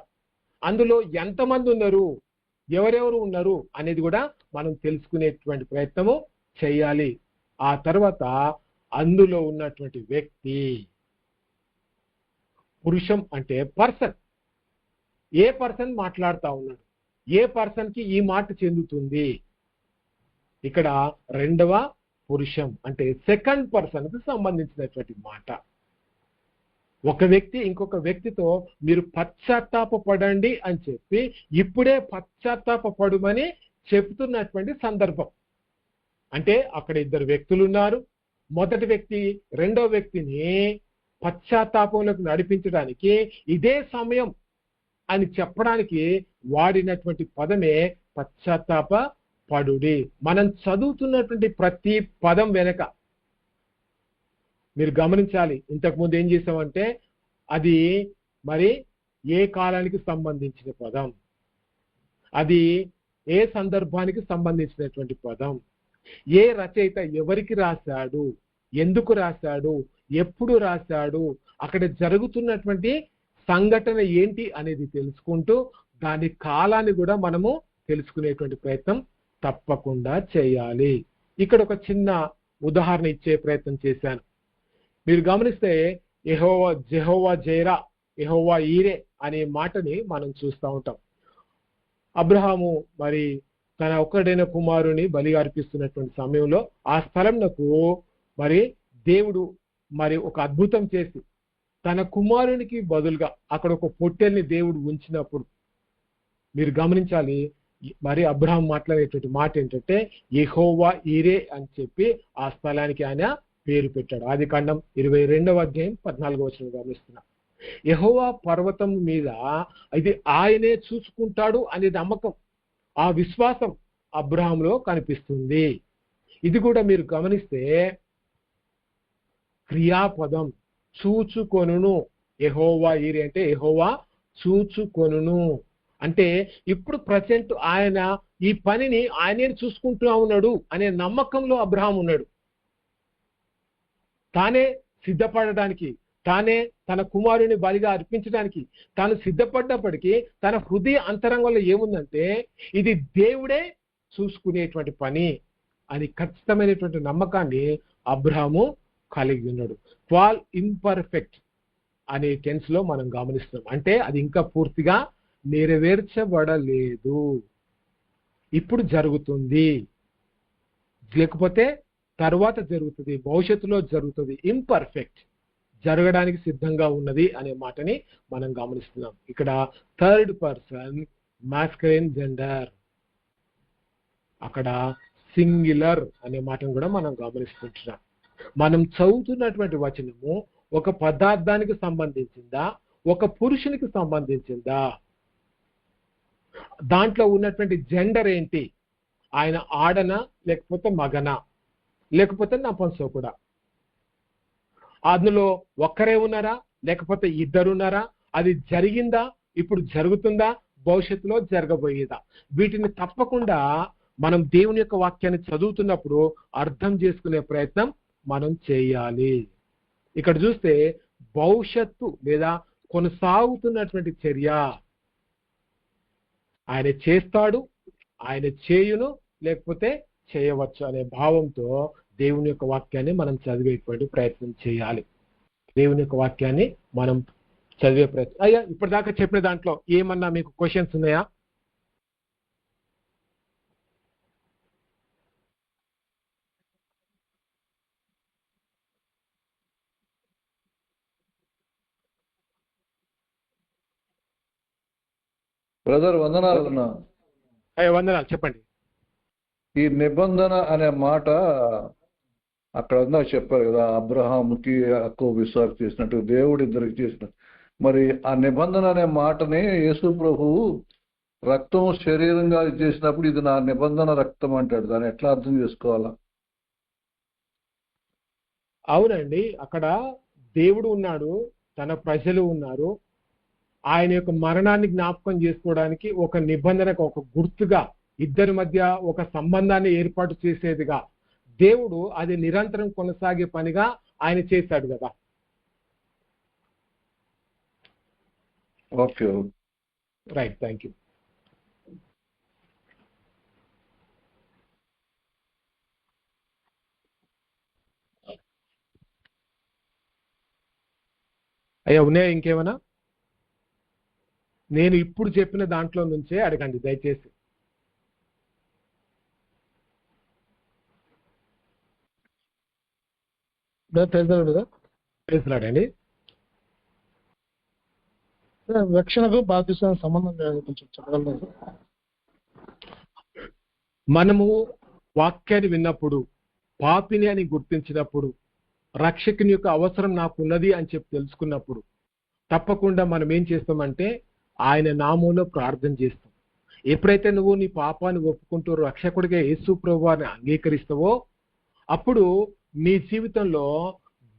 అందులో ఎంతమంది ఉన్నారు, ఎవరెవరు ఉన్నారు అనేది కూడా మనం తెలుసుకునేటువంటి ప్రయత్నము చేయాలి. ఆ తర్వాత అందులో ఉన్నటువంటి వ్యక్తి, పురుషం అంటే పర్సన్, ఏ పర్సన్ మాట్లాడుతా ఉన్నాడు, ఏ పర్సన్ కి ఈ మాట చెందుతుంది. ఇక్కడ రెండవ పురుషం అంటే సెకండ్ పర్సన్ కి సంబంధించినటువంటి మాట. ఒక వ్యక్తి ఇంకొక వ్యక్తితో మీరు పశ్చాత్తాపపడండి అని చెప్పి ఇప్పుడే పశ్చాత్తాపపడమని చెప్తున్నటువంటి సందర్భం. అంటే అక్కడ ఇద్దరు వ్యక్తులు ఉన్నారు. మొదటి వ్యక్తి రెండో వ్యక్తిని పశ్చాత్తాపంలోకి నడిపించడానికి ఇదే సమయం అని చెప్పడానికి వాడినటువంటి పదమే పశ్చాత్తాప పడుడి. మనం చదువుతున్నటువంటి ప్రతి పదం వెనక మీరు గమనించాలి. ఇంతకుముందు ఏం చేసామంటే అది మరి ఏ కాలానికి సంబంధించిన పదం, అది ఏ సందర్భానికి సంబంధించినటువంటి పదం, ఏ రచయిత ఎవరికి రాశాడు, ఎందుకు రాశాడు, ఎప్పుడు రాశాడు, అక్కడ జరుగుతున్నటువంటి సంఘటన ఏంటి అనేది తెలుసుకుంటూ దాని కాలాన్ని కూడా మనము తెలుసుకునేటువంటి ప్రయత్నం తప్పకుండా చేయాలి. ఇక్కడ ఒక చిన్న ఉదాహరణ ఇచ్చే ప్రయత్నం చేశాను. మీరు గమనిస్తే జెహోవా జైరా, యెహోవా ఈరే అనే మాటని మనం చూస్తూ ఉంటాం. అబ్రహాము మరి తన ఒక్కడైన కుమారుని బలి అర్పిస్తున్నటువంటి సమయంలో ఆ స్థలంకు మరి దేవుడు మరి ఒక అద్భుతం చేసి తన కుమారునికి బదులుగా అక్కడ ఒక పొట్టెల్ని దేవుడు ఉంచినప్పుడు మీరు గమనించాలి. మరి అబ్రహాం మాట్లాడేటువంటి మాట ఏంటంటే యెహోవా ఈరే అని చెప్పి ఆ స్థలానికి ఆయన పేరు పెట్టాడు. ఆదికాండం 22వ అధ్యాయం 14వ వచనం గమనిస్తున్నా. యెహోవా పర్వతం మీద ఇది ఆయనే చూసుకుంటాడు అనే నమ్మకం, ఆ విశ్వాసం అబ్రహాంలో కనిపిస్తుంది. ఇది కూడా మీరు గమనిస్తే క్రియాపదం చూచుకొనును. యెహోవా ఈరే అంటే యెహోవా చూచుకొనును అంటే ఇప్పుడు ప్రజెంట్ ఆయన ఈ పనిని ఆయనే చూసుకుంటూ ఉన్నాడు అనే నమ్మకంలో అబ్రహాం ఉన్నాడు. తానే సిద్ధపడడానికి, తానే తన కుమారుని బలిగా అర్పించడానికి తాను సిద్ధపడ్డప్పటికీ తన హృదయ అంతరంగంలో ఏముందంటే ఇది దేవుడే చూసుకునేటువంటి పని అని ఖచ్చితమైనటువంటి నమ్మకాన్ని అబ్రహాము కలిగి ఉన్నాడు. క్వాల్ ఇంపర్ఫెక్ట్ అనే టెన్స్ లో మనం గమనిస్తున్నాం. అంటే అది ఇంకా పూర్తిగా నెరవేర్చబడలేదు, ఇప్పుడు జరుగుతుంది, లేకపోతే తర్వాత జరుగుతుంది, భవిష్యత్తులో జరుగుతుంది. ఇంపర్ఫెక్ట్, జరగడానికి సిద్ధంగా ఉన్నది అనే మాటని మనం గమనిస్తున్నాం. ఇక్కడ థర్డ్ పర్సన్ మాస్కులైన్ జెండర్, అక్కడ సింగులర్ అనే మాటను కూడా మనం గమనిస్తుంటున్నాం. మనం చదువుతున్నటువంటి వచనము ఒక పదార్థానికి సంబంధించిందా, ఒక పురుషునికి సంబంధించిందా, దాంట్లో ఉన్నటువంటి జెండర్ ఏంటి, ఆయన ఆడనా లేకపోతే మగనా లేకపోతే నపుంసకుడా, అందులో ఒక్కరే ఉన్నారా లేకపోతే ఇద్దరున్నారా, అది జరిగిందా, ఇప్పుడు జరుగుతుందా, భవిష్యత్తులో జరగబోయేదా, వీటిని తప్పకుండా మనం దేవుని యొక్క వాక్యాన్ని చదువుతున్నప్పుడు అర్థం చేసుకునే ప్రయత్నం మనం చేయాలి. ఇక్కడ చూస్తే భవిష్యత్తు లేదా కొనసాగుతున్నటువంటి చర్య, ఆయన చేస్తాడు, ఆయన చేయును లేకపోతే చేయవచ్చు అనే భావంతో దేవుని యొక్క వాక్యాన్ని మనం చదివేటువంటి ప్రయత్నం చేయాలి. దేవుని యొక్క వాక్యాన్ని మనం చదివే ప్రయత్నం. అయ్యా ఇప్పటిదాకా చెప్పిన దాంట్లో ఏమన్నా మీకు క్వశ్చన్స్ ఉన్నాయా? బ్రదర్ వందనాలు అన్నా. అయ్యా వందనాలు, చెప్పండి. ఈ నిబంధన అనే మాట అక్కడ ఉందా చెప్పారు కదా, అబ్రహాముకి యాకోబు ఇస్సాకు చేసినట్టు దేవుడు ఇద్దరికి చేసిన మరి ఆ నిబంధన అనే మాటని యేసు ప్రభువు రక్తం శరీరంగా చేసినప్పుడు ఇది నా నిబంధన రక్తం అంటాడు. దాన్ని ఎట్లా అర్థం చేసుకోవాలా? అవునండి, అక్కడ దేవుడు ఉన్నాడు, తన ప్రజలు ఉన్నారు. ఆయన యొక్క మరణాన్ని జ్ఞాపకం చేసుకోవడానికి ఒక నిబంధనకు ఒక గుర్తుగా ఇద్దరి మధ్య ఒక సంబంధాన్ని ఏర్పాటు చేసేదిగా దేవుడు అది నిరంతరం కొనసాగే పనిగా ఆయన చేశాడు కదా. Okay, right, thank you. అయ్యా ఉన్నాయా ఇంకేమైనా? నేను ఇప్పుడు చెప్పిన దాంట్లో నుంచే అడగండి దయచేసి. తెలుసులాడండి. రక్షణకు బాప్తిసం సంబంధం లేదు, కొంచెం చెప్పగలరు? మనము వాక్యాన్ని విన్నప్పుడు, పాపిని అని గుర్తించినప్పుడు, రక్షకుని యొక్క అవసరం నాకు ఉన్నది అని చెప్పి తెలుసుకున్నప్పుడు తప్పకుండా మనం ఏం చేస్తామంటే ఆయన నామంలో ప్రార్థన చేస్తాం. ఎప్పుడైతే నువ్వు నీ పాపాన్ని ఒప్పుకుంటూ రక్షకుడిగా యేసు ప్రభువుని అంగీకరిస్తావో అప్పుడు నీ జీవితంలో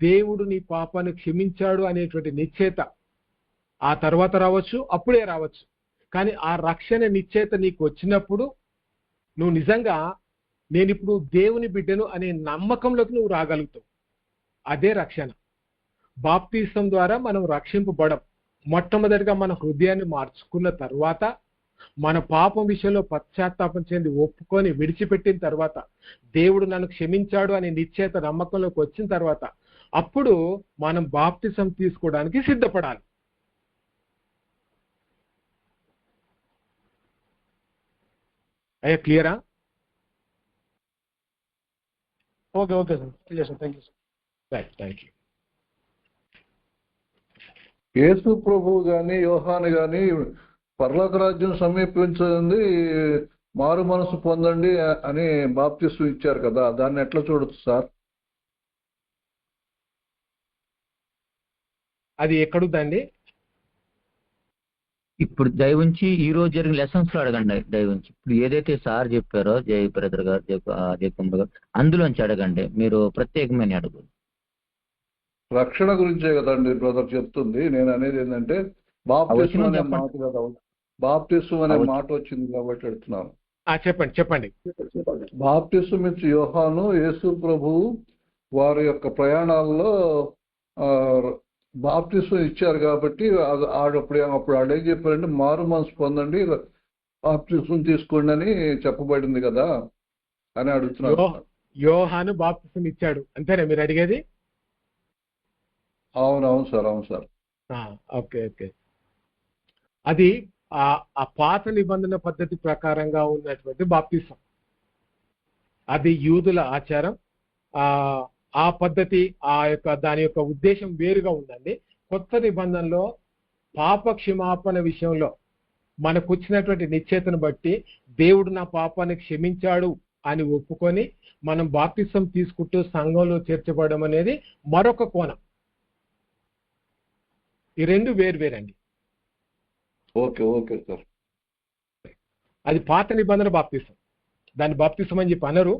దేవుడు నీ పాపాన్ని క్షమించాడు అనేటువంటి నిశ్చయత ఆ తర్వాత రావచ్చు, అప్పుడే రావచ్చు. కానీ ఆ రక్షణ నిశ్చయత నీకు వచ్చినప్పుడు నువ్వు నిజంగా నేను ఇప్పుడు దేవుని బిడ్డను అనే నమ్మకంలోకి నువ్వు రాగలుగుతావు. అదే రక్షణ. బాప్తిసం ద్వారా మనం రక్షింపబడం. మొట్టమొదటిగా మన హృదయాన్ని మార్చుకున్న తర్వాత, మన పాపం విషయంలో పశ్చాత్తాపం చెంది ఒప్పుకొని విడిచిపెట్టిన తర్వాత, దేవుడు నన్ను క్షమించాడు అనే నిశ్చయత నమ్మకంలోకి వచ్చిన తర్వాత అప్పుడు మనం బాప్తిసం తీసుకోవడానికి సిద్ధపడాలి. అయ్యా క్లియరా? Okay okay sir, clear sir, thank you sir. Right, thank you. Yesu ప్రభువు గాని యోహాను గాని పరలోక రాజ్యం సమీపించింది, మారు మనసు పొందండి అని బాప్తిసం ఇచ్చారు కదా, దాన్ని ఎట్లా చూడొచ్చు సార్? అది ఎక్కడుందండి? ఇప్పుడు దయవుంచి ఈ రోజు జరిగిన లెసన్స్ లో అడగండి. దయవుంచి ఇప్పుడు ఏదైతే సార్ చెప్పారో జై బ్రదర్ గారు, జై కుమార్ గారు, అందులోంచి అడగండి. మీరు ప్రత్యేకమైన అడుగు. రక్షణ గురించే కదండి బ్రదర్ చెప్తుంది. నేను అనేది ఏంటంటే బాప్తిసం అనే మాట కదా, బాప్తిసం అనే మాట వచ్చింది కాబట్టి అడుగుతున్నాను. చెప్పండి చెప్పండి. బాప్తిసం ఇచ్చి యోహాను యేసు ప్రభువు వారి యొక్క ప్రయాణాల్లో బాప్తిసం ఇచ్చారు కాబట్టి అప్పుడు అడిగి చెప్పారంటే మారు మనసు పొందండి, బాప్తిసం తీసుకోండి అని చెప్పబడింది కదా అని అడుగుతున్నారు. యోహాను బాప్తిసం ఇచ్చాడు అంతేనా మీరు అడిగేది? అవునవును సార్, అవును సార్. Okay okay. అది ఆ పాత నిబంధన పద్ధతి ప్రకారంగా ఉన్నటువంటి బాప్తిసం. అది యూదుల ఆచారం. ఆ పద్ధతి దాని యొక్క ఉద్దేశం వేరుగా ఉందండి. కొత్త నిబంధనలో పాప క్షమాపణ విషయంలో మనకు వచ్చినటువంటి నిశ్చయతను బట్టి దేవుడు నా పాపాన్ని క్షమించాడు అని ఒప్పుకొని మనం బాప్తిసం తీసుకుంటూ సంఘంలో చేర్చబడడం అనేది మరొక కోణం. ఈ రెండు వేరువేరండి. Okay okay sir. అది పాత నిబంధన బాప్తిసం, దాన్ని బాప్తిసం అని చెప్పి అనరు.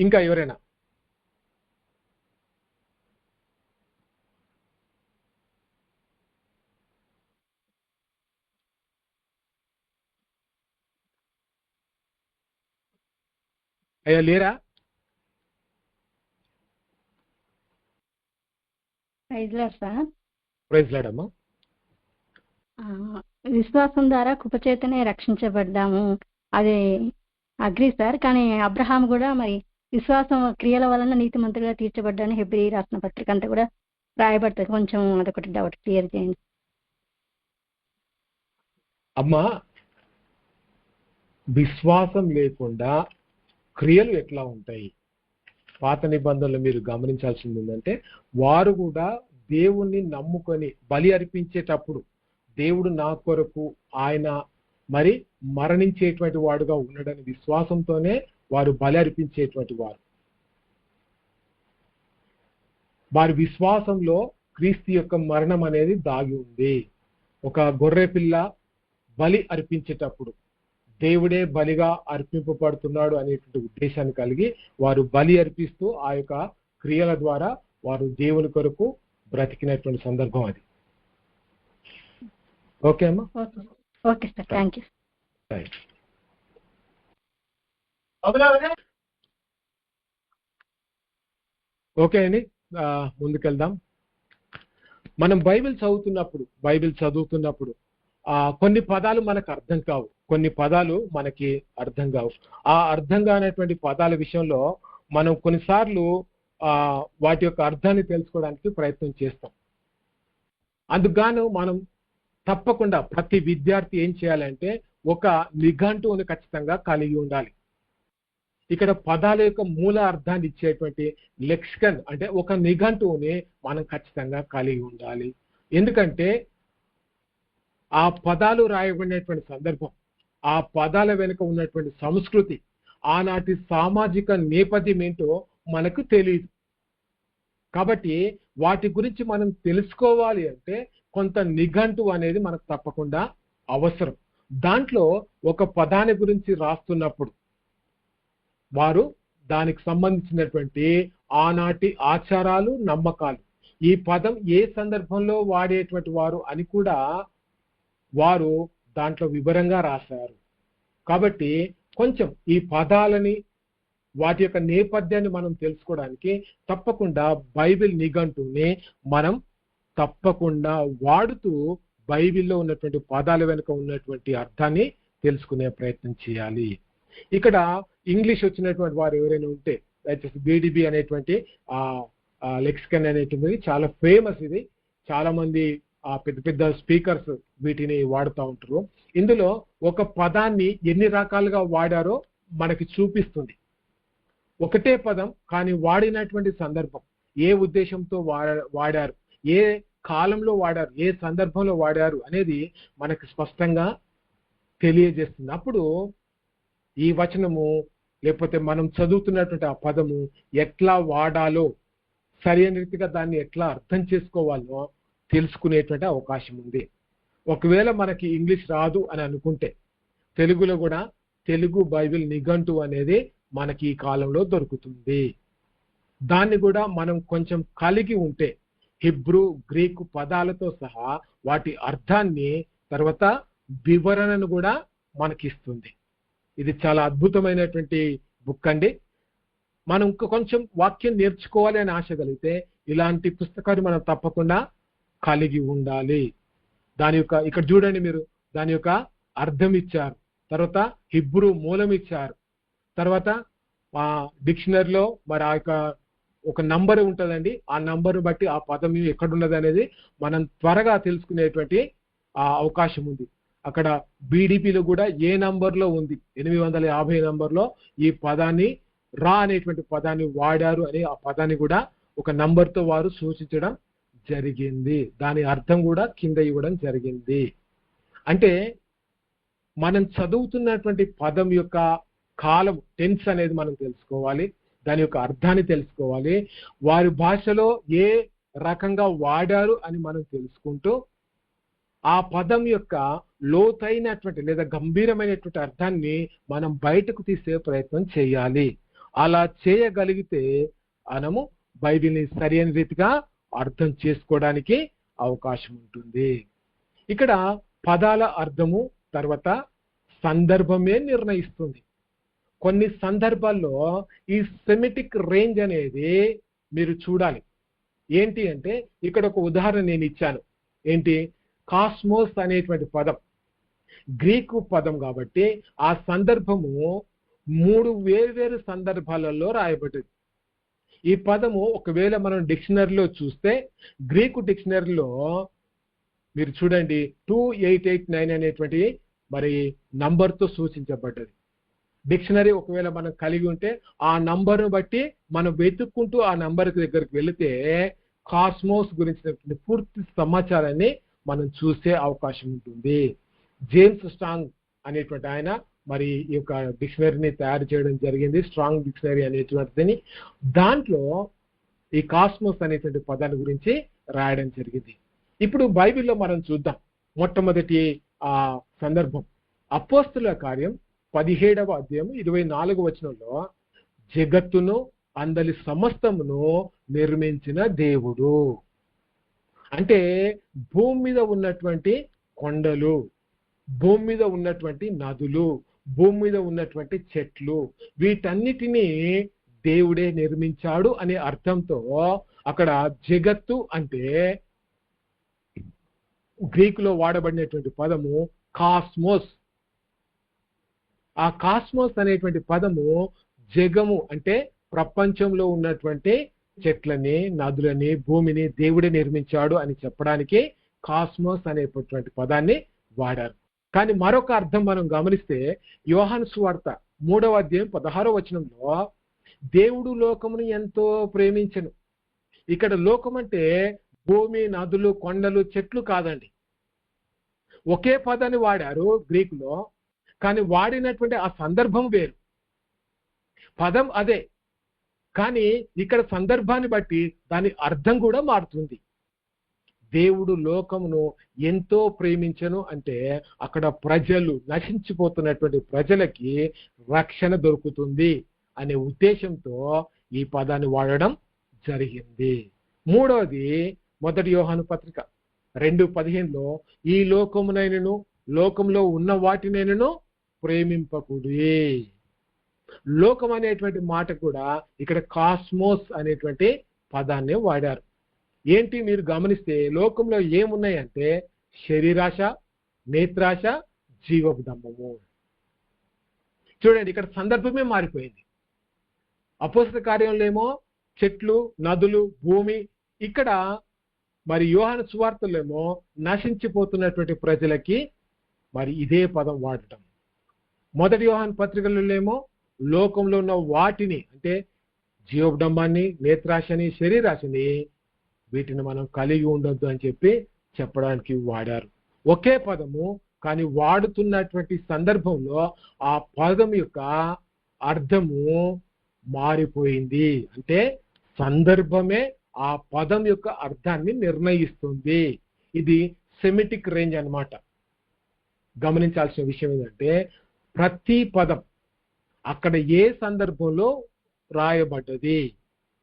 ఇంకా ఎవరైనా? అయ్యా లేరా? ప్రైజ్ లార్డ్ అమ్మా. విశ్వాసం ద్వారా కృపచేతనే రక్షించబడ్డాము, అది అగ్రి సార్. కానీ అబ్రహాం కూడా మరి విశ్వాసం క్రియల వలన నీతిమంతులుగా తీర్చబడ్డాను హెబ్రీ రాసిన పత్రిక అంతా కూడా రాయబడుతుంది. కొంచెం అదొకటి డౌట్ క్లియర్ చేయండి అమ్మా. విశ్వాసం లేకుండా క్రియలు ఎట్లా ఉంటాయి? పాత నిబంధనలు మీరు గమనించాల్సింది ఏంటంటే వారు కూడా దేవుణ్ణి నమ్ముకొని బలి అర్పించేటప్పుడు దేవుడు నా కొరకు ఆయన మరి మరణించేటువంటి వాడుగా ఉన్నాడని విశ్వాసంతోనే వారు బలి అర్పించేటువంటి వారు. వారి విశ్వాసంలో క్రీస్తు యొక్క మరణం అనేది దాగి ఉంది. ఒక గొర్రె పిల్ల బలి అర్పించేటప్పుడు దేవుడే బలిగా అర్పింపబడుతున్నాడు అనేటువంటి ఉద్దేశాన్ని కలిగి వారు బలి అర్పిస్తూ ఆ యొక్క క్రియల ద్వారా వారు దేవుని కొరకు బ్రతికినటువంటి సందర్భం అది. ఓకే అమ్మా? Okay sir, thank you. Okay అండి, ముందుకెళ్దాం. మనం బైబిల్ చదువుతున్నప్పుడు కొన్ని పదాలు మనకు అర్థం కావు, కొన్ని పదాలు మనకి అర్థం కావు. ఆ అర్థం కానటువంటి పదాల విషయంలో మనం కొన్నిసార్లు వాటి యొక్క అర్థాన్ని తెలుసుకోవడానికి ప్రయత్నం చేస్తాం. అందుకు మనం తప్పకుండా ప్రతి విద్యార్థి ఏం చేయాలంటే ఒక నిఘంటువుని ఖచ్చితంగా కలిగి ఉండాలి. ఇక్కడ పదాల యొక్క మూల అర్థాన్ని ఇచ్చేటువంటి లెక్సికన్ అంటే ఒక నిఘంటువుని మనం ఖచ్చితంగా కలిగి ఉండాలి. ఎందుకంటే ఆ పదాలు రాయబడినటువంటి సందర్భం, ఆ పదాల వెనుక ఉన్నటువంటి సంస్కృతి, ఆనాటి సామాజిక నేపథ్యం ఏంటో మనకు తెలియదు. కాబట్టి వాటి గురించి మనం తెలుసుకోవాలి అంటే కొంత నిఘంటువు అనేది మనకు తప్పకుండా అవసరం. దాంట్లో ఒక పదాన్ని గురించి రాస్తున్నప్పుడు వారు దానికి సంబంధించినటువంటి ఆనాటి ఆచారాలు, నమ్మకాలు, ఈ పదం ఏ సందర్భంలో వాడేటువంటి వారు అని కూడా వారు దాంట్లో వివరంగా రాశారు. కాబట్టి కొంచెం ఈ పదాలని వాటి యొక్క నేపథ్యాన్ని మనం తెలుసుకోవడానికి తప్పకుండా బైబిల్ నిఘంటువుని మనం తప్పకుండా వాడుతూ బైబిల్లో ఉన్నటువంటి పదాల వెనుక ఉన్నటువంటి అర్థాన్ని తెలుసుకునే ప్రయత్నం చేయాలి. ఇక్కడ ఇంగ్లీష్ వచ్చినటువంటి వారు ఎవరైనా ఉంటే దయచేసి బీడిబి అనేటువంటి లెక్సికన్ అనేటువంటిది చాలా ఫేమస్. ఇది చాలా మంది పెద్ద పెద్ద స్పీకర్స్ వీటిని వాడుతూ ఉంటారు. ఇందులో ఒక పదాన్ని ఎన్ని రకాలుగా వాడారో మనకి చూపిస్తుంది. ఒకటే పదం కానీ వాడినటువంటి సందర్భం, ఏ ఉద్దేశంతో వాడారు, ఏ కాలంలో వాడారు, ఏ సందర్భంలో వాడారు అనేది మనకి స్పష్టంగా తెలియజేస్తుంది. అప్పుడు ఈ వచనము లేకపోతే మనం చదువుతున్నటువంటి ఆ పదము ఎట్లా వాడాలో, సరైన రీతిగా దాన్ని ఎట్లా అర్థం చేసుకోవాలో తెలుసుకునేటువంటి అవకాశం ఉంది. ఒకవేళ మనకి ఇంగ్లీష్ రాదు అని అనుకుంటే తెలుగులో కూడా తెలుగు బైబిల్ నిఘంటువు అనేది మనకి ఈ కాలంలో దొరుకుతుంది. దాన్ని కూడా మనం కొంచెం కలిగి ఉంటే హిబ్రూ, గ్రీకు పదాలతో సహా వాటి అర్థాన్ని తర్వాత వివరణను కూడా మనకిస్తుంది. ఇది చాలా అద్భుతమైనటువంటి బుక్ అండి. మనం కొంచెం వాక్యం నేర్చుకోవాలి అని ఆశ కలిగితే ఇలాంటి పుస్తకాన్ని మనం తప్పకుండా కలిగి ఉండాలి. దాని యొక్క ఇక్కడ చూడండి మీరు, దాని యొక్క అర్థం ఇచ్చారు, తర్వాత హిబ్రూ మూలం ఇచ్చారు, తర్వాత డిక్షనరీలో మరి ఆ యొక్క ఒక నంబర్ ఉంటుందండి. ఆ నంబర్ బట్టి ఆ పదం ఎక్కడున్నది అనేది మనం త్వరగా తెలుసుకునేటువంటి అవకాశం ఉంది. అక్కడ బీడిపిలో కూడా ఏ నంబర్లో ఉంది, 850 నంబర్లో ఈ పదాన్ని రా అనేటువంటి పదాన్ని వాడారు అని ఆ పదాన్ని కూడా ఒక నంబర్తో వారు సూచించడం జరిగింది. దాని అర్థం కూడా కింద ఇవ్వడం జరిగింది. అంటే మనం చదువుతున్నటువంటి పదం యొక్క కాలం, టెన్స్ అనేది మనం తెలుసుకోవాలి, దాని యొక్క అర్థాన్ని తెలుసుకోవాలి, వారి భాషలో ఏ రకంగా వాడారు అని మనం తెలుసుకుంటూ ఆ పదం యొక్క లోతైనటువంటి లేదా గంభీరమైనటువంటి అర్థాన్ని మనం బయటకు తీసే ప్రయత్నం చేయాలి. అలా చేయగలిగితే మనము బైబిల్ని సరైన రీతిగా అర్థం చేసుకోవడానికి అవకాశం ఉంటుంది. ఇక్కడ పదాల అర్థము తర్వాత సందర్భమే నిర్ణయిస్తుంది. కొన్ని సందర్భాల్లో ఈ సెమిటిక్ రేంజ్ అనేది మీరు చూడాలి. ఏంటి అంటే ఇక్కడ ఒక ఉదాహరణ నేను ఇచ్చాను. ఏంటి? కాస్మోస్ అనేటువంటి పదం గ్రీకు పదం కాబట్టి ఆ సందర్భము 3 వేర్వేరు సందర్భాలలో రాయబడ్డది. ఈ పదము ఒకవేళ మనం డిక్షనరీలో చూస్తే గ్రీకు డిక్షనరీలో మీరు చూడండి 2889 అనేటువంటి మరి నంబర్తో సూచించబడ్డది. డిక్షనరీ ఒకవేళ మనం కలిగి ఉంటే ఆ నంబర్ను బట్టి మనం వెతుక్కుంటూ ఆ నంబర్ దగ్గరికి వెళితే కాస్మోస్ గురించినటువంటి పూర్తి సమాచారాన్ని మనం చూసే అవకాశం ఉంటుంది. జేమ్స్ స్ట్రాంగ్ అనేటువంటి ఆయన మరి ఈ యొక్క డిక్షనరీని తయారు చేయడం జరిగింది, స్ట్రాంగ్ డిక్షనరీ అనేటువంటిదని. దాంట్లో ఈ కాస్మోస్ అనేటువంటి పదాన్ని గురించి రాయడం జరిగింది. ఇప్పుడు బైబిల్లో మనం చూద్దాం. మొట్టమొదటి ఆ సందర్భం అపోస్తుల కార్యం 17వ అధ్యాయం 24వ వచనంలో జగత్తును అందలి సమస్తమును నిర్మించిన దేవుడు అంటే భూమి మీద ఉన్నటువంటి కొండలు, భూమి మీద ఉన్నటువంటి నదులు, భూమి మీద ఉన్నటువంటి చెట్లు, వీటన్నిటినీ దేవుడే నిర్మించాడు అనే అర్థంతో అక్కడ జగత్తు అంటే గ్రీకులో వాడబడినటువంటి పదము కాస్మోస్. ఆ కాస్మోస్ అనేటువంటి పదము జగము అంటే ప్రపంచంలో ఉన్నటువంటి చెట్లని, నదులని, భూమిని దేవుడే నిర్మించాడు అని చెప్పడానికి కాస్మోస్ అనేటువంటి పదాన్ని వాడారు. కానీ మరొక అర్థం మనం గమనిస్తే యోహాను సువార్త 3వ అధ్యాయం 16వ వచనంలో దేవుడు లోకమును ఎంతో ప్రేమించెను. ఇక్కడ లోకం అంటే భూమి, నదులు, కొండలు, చెట్లు కాదండి. ఒకే పదాన్ని వాడారు గ్రీకులో, కానీ వాడినటువంటి ఆ సందర్భం వేరు. పదం అదే, కానీ ఇక్కడ సందర్భాన్ని బట్టి దాని అర్థం కూడా మారుతుంది. దేవుడు లోకమును ఎంతో ప్రేమించను అంటే అక్కడ ప్రజలు, నశించిపోతున్నటువంటి ప్రజలకి రక్షణ దొరుకుతుంది అనే ఉద్దేశంతో ఈ పదాన్ని వాడడం జరిగింది. మూడవది మొదటి యోహాను పత్రిక 2:15లో ఈ లోకమునైనను లోకంలో ఉన్న వాటినైనను ప్రేమింపకుడి. లోకం అనేటువంటి మాట కూడా ఇక్కడ కాస్మోస్ అనేటువంటి పదాన్ని వాడారు. ఏంటి మీరు గమనిస్తే లోకంలో ఏమున్నాయంటే శరీరాశ, నేత్రాశ, జీవపు దంభము. చూడండి, ఇక్కడ సందర్భమే మారిపోయింది. అపోస్తల కార్యంలో ఏమో చెట్లు, నదులు, భూమి, ఇక్కడ మరి యోహాను సువార్తలో ఏమో నశించిపోతున్నటువంటి ప్రజలకి మరి ఇదే పదం వాడటం. మొదటి యోహాను పత్రికలలో ఏమో లోకంలో ఉన్న వాటిని అంటే జీవడంబాన్ని, నేత్రాశని, శరీరాశని, వీటిని మనం కలిగి ఉండొద్దు అని చెప్పి చెప్పడానికి వాడారు. ఒకే పదము, కానీ వాడుతున్నటువంటి సందర్భంలో ఆ పదం యొక్క అర్థము మారిపోయింది. అంటే సందర్భమే ఆ పదం యొక్క అర్థాన్ని నిర్ణయిస్తుంది. ఇది సెమిటిక్ రేంజ్ అన్నమాట. గమనించాల్సిన విషయం ఏంటంటే ప్రతి పదం అక్కడ ఏ సందర్భంలో రాయబడ్డది